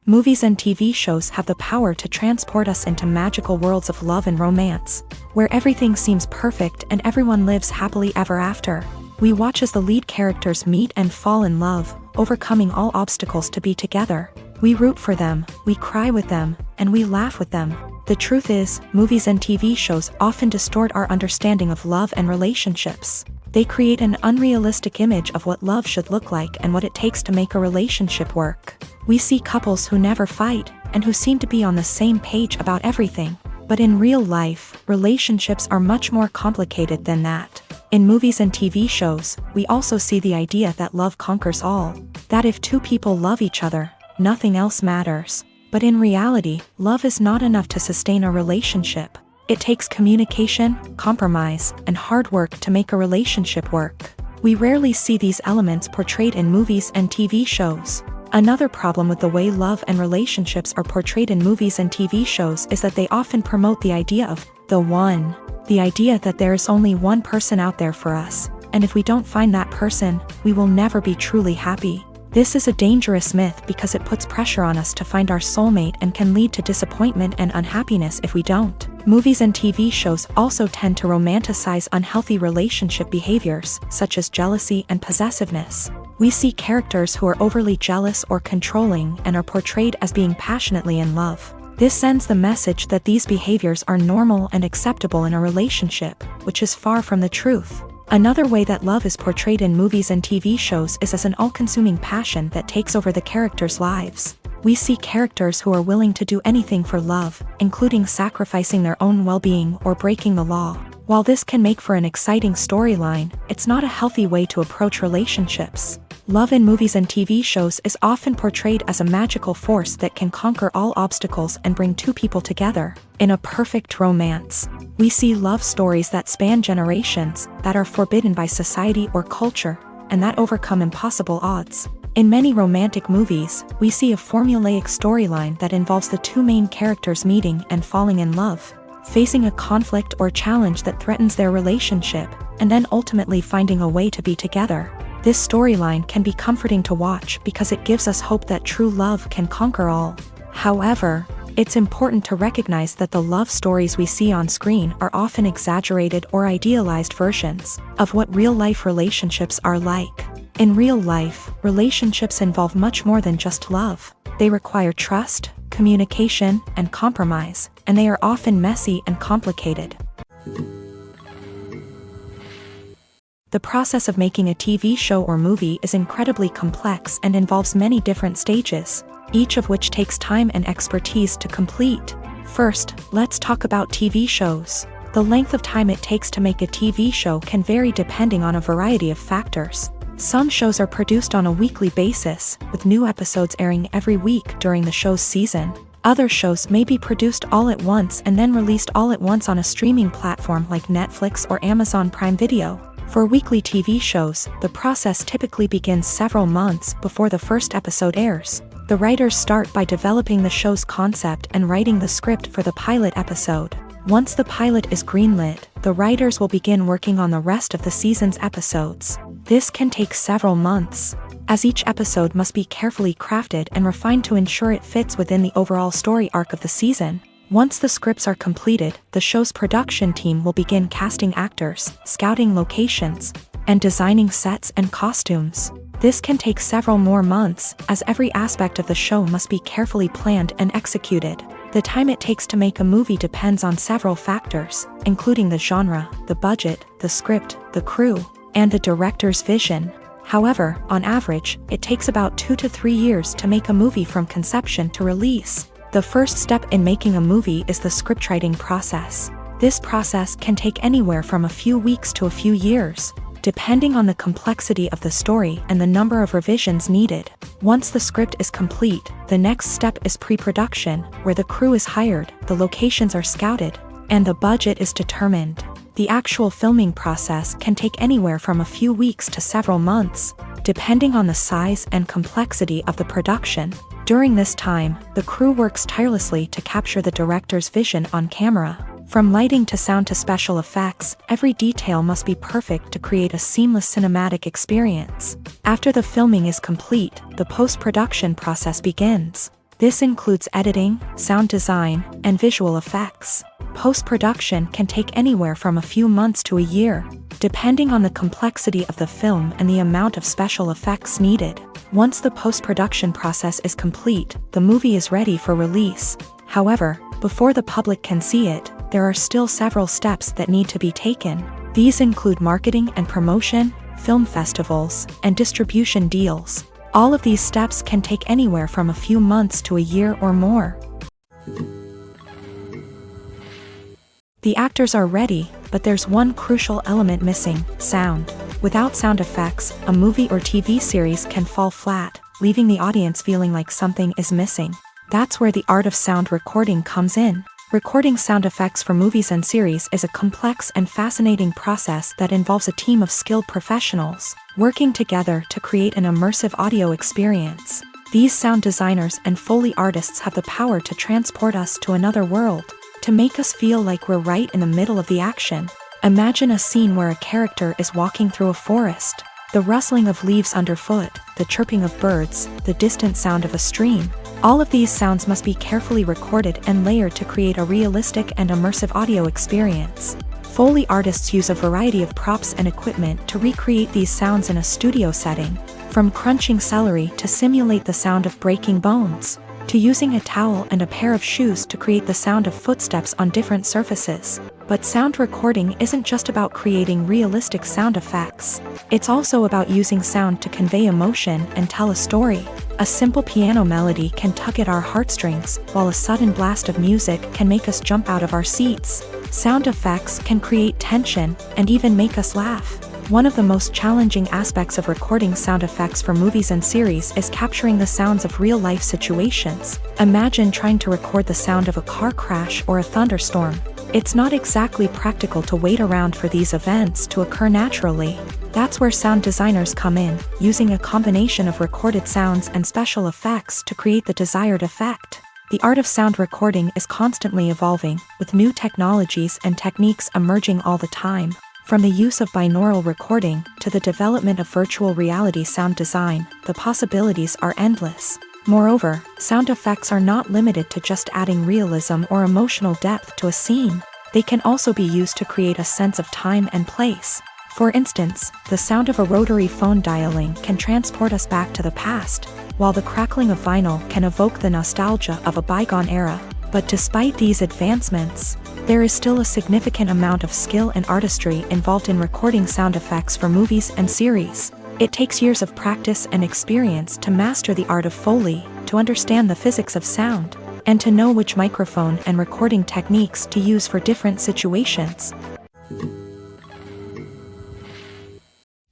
Movies and TV shows have the power to transport us into magical worlds of love and romance, where everything seems perfect and everyone lives happily ever after. We watch as the lead characters meet and fall in love, overcoming all obstacles to be together. We root for them, we cry with them, and we laugh with them. The truth is, movies and TV shows often distort our understanding of love and relationships. They create an unrealistic image of what love should look like and what it takes to make a relationship work. We see couples who never fight, and who seem to be on the same page about everything. But in real life, relationships are much more complicated than that. In movies and TV shows, we also see the idea that love conquers all. That if two people love each other, nothing else matters. But in reality, love is not enough to sustain a relationship. It takes communication, compromise, and hard work to make a relationship work. We rarely see these elements portrayed in movies and TV shows. Another problem with the way love and relationships are portrayed in movies and TV shows is that they often promote the idea of the one. The idea that there is only one person out there for us, and if we don't find that person, we will never be truly happy. This is a dangerous myth because it puts pressure on us to find our soulmate and can lead to disappointment and unhappiness if we don't. Movies and TV shows also tend to romanticize unhealthy relationship behaviors, such as jealousy and possessiveness. We see characters who are overly jealous or controlling and are portrayed as being passionately in love. This sends the message that these behaviors are normal and acceptable in a relationship, which is far from the truth. Another way that love is portrayed in movies and TV shows is as an all-consuming passion that takes over the characters' lives. We see characters who are willing to do anything for love, including sacrificing their own well-being or breaking the law. While this can make for an exciting storyline, it's not a healthy way to approach relationships. Love in movies and TV shows is often portrayed as a magical force that can conquer all obstacles and bring two people together in a perfect romance. We see love stories that span generations, that are forbidden by society or culture, and that overcome impossible odds. In many romantic movies, we see a formulaic storyline that involves the two main characters meeting and falling in love, facing a conflict or challenge that threatens their relationship, and then ultimately finding a way to be together. This storyline can be comforting to watch because it gives us hope that true love can conquer all. However, it's important to recognize that the love stories we see on screen are often exaggerated or idealized versions of what real-life relationships are like. In real life, relationships involve much more than just love. They require trust, communication, and compromise, and they are often messy and complicated. The process of making a TV show or movie is incredibly complex and involves many different stages, each of which takes time and expertise to complete. First, let's talk about TV shows. The length of time it takes to make a TV show can vary depending on a variety of factors. Some shows are produced on a weekly basis, with new episodes airing every week during the show's season. Other shows may be produced all at once and then released all at once on a streaming platform like Netflix or Amazon Prime Video. For weekly TV shows, the process typically begins several months before the first episode airs. The writers start by developing the show's concept and writing the script for the pilot episode. Once the pilot is greenlit, the writers will begin working on the rest of the season's episodes. This can take several months, as each episode must be carefully crafted and refined to ensure it fits within the overall story arc of the season. Once the scripts are completed, the show's production team will begin casting actors, scouting locations, and designing sets and costumes. This can take several more months, as every aspect of the show must be carefully planned and executed. The time it takes to make a movie depends on several factors, including the genre, the budget, the script, the crew, and the director's vision. However, on average, it takes about 2 to 3 years to make a movie from conception to release. The first step in making a movie is the scriptwriting process. This process can take anywhere from a few weeks to a few years, depending on the complexity of the story and the number of revisions needed. Once the script is complete, the next step is pre-production, where the crew is hired, the locations are scouted, and the budget is determined. The actual filming process can take anywhere from a few weeks to several months, depending on the size and complexity of the production. During this time, the crew works tirelessly to capture the director's vision on camera. From lighting to sound to special effects, every detail must be perfect to create a seamless cinematic experience. After the filming is complete, the post-production process begins. This includes editing, sound design, and visual effects. Post-production can take anywhere from a few months to a year, depending on the complexity of the film and the amount of special effects needed. Once the post-production process is complete, the movie is ready for release. However, before the public can see it, there are still several steps that need to be taken. These include marketing and promotion, film festivals, and distribution deals. All of these steps can take anywhere from a few months to a year or more. The actors are ready, but there's one crucial element missing: sound. Without sound effects, a movie or TV series can fall flat, leaving the audience feeling like something is missing. That's where the art of sound recording comes in. Recording sound effects for movies and series is a complex and fascinating process that involves a team of skilled professionals working together to create an immersive audio experience. These sound designers and Foley artists have the power to transport us to another world, to make us feel like we're right in the middle of the action. Imagine a scene where a character is walking through a forest. The rustling of leaves underfoot, the chirping of birds, the distant sound of a stream. All of these sounds must be carefully recorded and layered to create a realistic and immersive audio experience. Foley artists use a variety of props and equipment to recreate these sounds in a studio setting, from crunching celery to simulate the sound of breaking bones, to using a towel and a pair of shoes to create the sound of footsteps on different surfaces. But sound recording isn't just about creating realistic sound effects. It's also about using sound to convey emotion and tell a story. A simple piano melody can tug at our heartstrings, while a sudden blast of music can make us jump out of our seats. Sound effects can create tension and even make us laugh. One of the most challenging aspects of recording sound effects for movies and series is capturing the sounds of real-life situations. Imagine trying to record the sound of a car crash or a thunderstorm. It's not exactly practical to wait around for these events to occur naturally. That's where sound designers come in, using a combination of recorded sounds and special effects to create the desired effect. The art of sound recording is constantly evolving, with new technologies and techniques emerging all the time. From the use of binaural recording to the development of virtual reality sound design, the possibilities are endless. Moreover, sound effects are not limited to just adding realism or emotional depth to a scene. They can also be used to create a sense of time and place. For instance, the sound of a rotary phone dialing can transport us back to the past, while the crackling of vinyl can evoke the nostalgia of a bygone era. But despite these advancements, there is still a significant amount of skill and artistry involved in recording sound effects for movies and series. It takes years of practice and experience to master the art of Foley, to understand the physics of sound, and to know which microphone and recording techniques to use for different situations.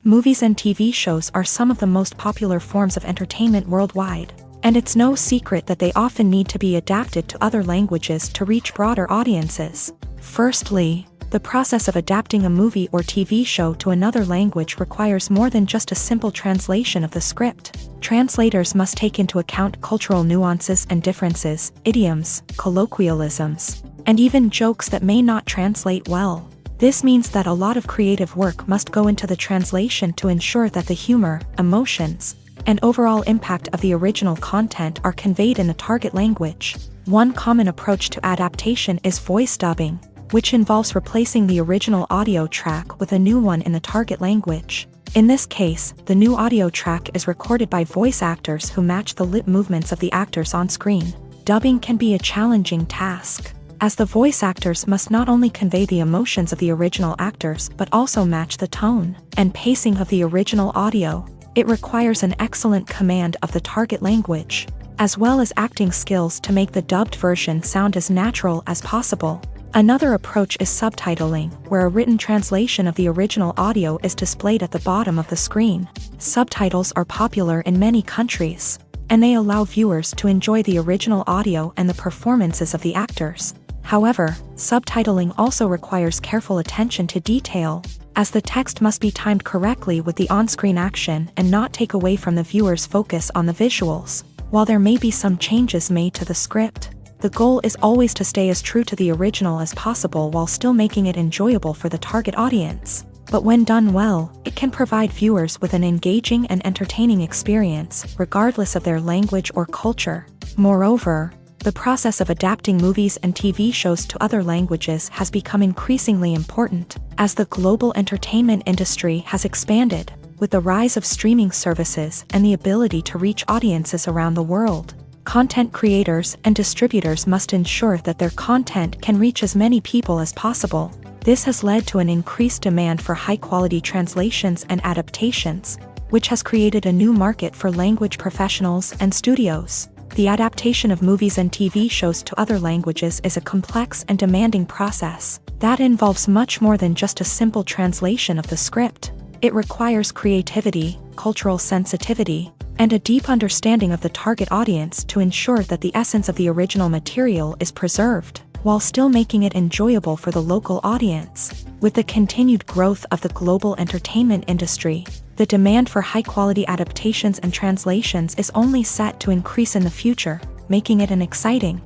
Movies and TV shows are some of the most popular forms of entertainment worldwide, and it's no secret that they often need to be adapted to other languages to reach broader audiences. Firstly, the process of adapting a movie or TV show to another language requires more than just a simple translation of the script. Translators must take into account cultural nuances and differences, idioms, colloquialisms, and even jokes that may not translate well. This means that a lot of creative work must go into the translation to ensure that the humor, emotions, and overall impact of the original content are conveyed in the target language. One common approach to adaptation is voice dubbing, which involves replacing the original audio track with a new one in the target language. In this case, the new audio track is recorded by voice actors who match the lip movements of the actors on screen. Dubbing can be a challenging task, as the voice actors must not only convey the emotions of the original actors but also match the tone and pacing of the original audio. It requires an excellent command of the target language, as well as acting skills to make the dubbed version sound as natural as possible. Another approach is subtitling, where a written translation of the original audio is displayed at the bottom of the screen. Subtitles are popular in many countries, and they allow viewers to enjoy the original audio and the performances of the actors. However, subtitling also requires careful attention to detail, as the text must be timed correctly with the on-screen action and not take away from the viewer's focus on the visuals. While there may be some changes made to the script, The goal is always to stay as true to the original as possible while still making it enjoyable for the target audience. But when done well, it can provide viewers with an engaging and entertaining experience, regardless of their language or culture. Moreover, the process of adapting movies and TV shows to other languages has become increasingly important, as the global entertainment industry has expanded, with the rise of streaming services and the ability to reach audiences around the world. Content creators and distributors must ensure that their content can reach as many people as possible. This has led to an increased demand for high-quality translations and adaptations, which has created a new market for language professionals and studios. The adaptation of movies and TV shows to other languages is a complex and demanding process that involves much more than just a simple translation of the script. It requires creativity, cultural sensitivity, and a deep understanding of the target audience to ensure that the essence of the original material is preserved, while still making it enjoyable for the local audience. With the continued growth of the global entertainment industry, the demand for high-quality adaptations and translations is only set to increase in the future, making it an exciting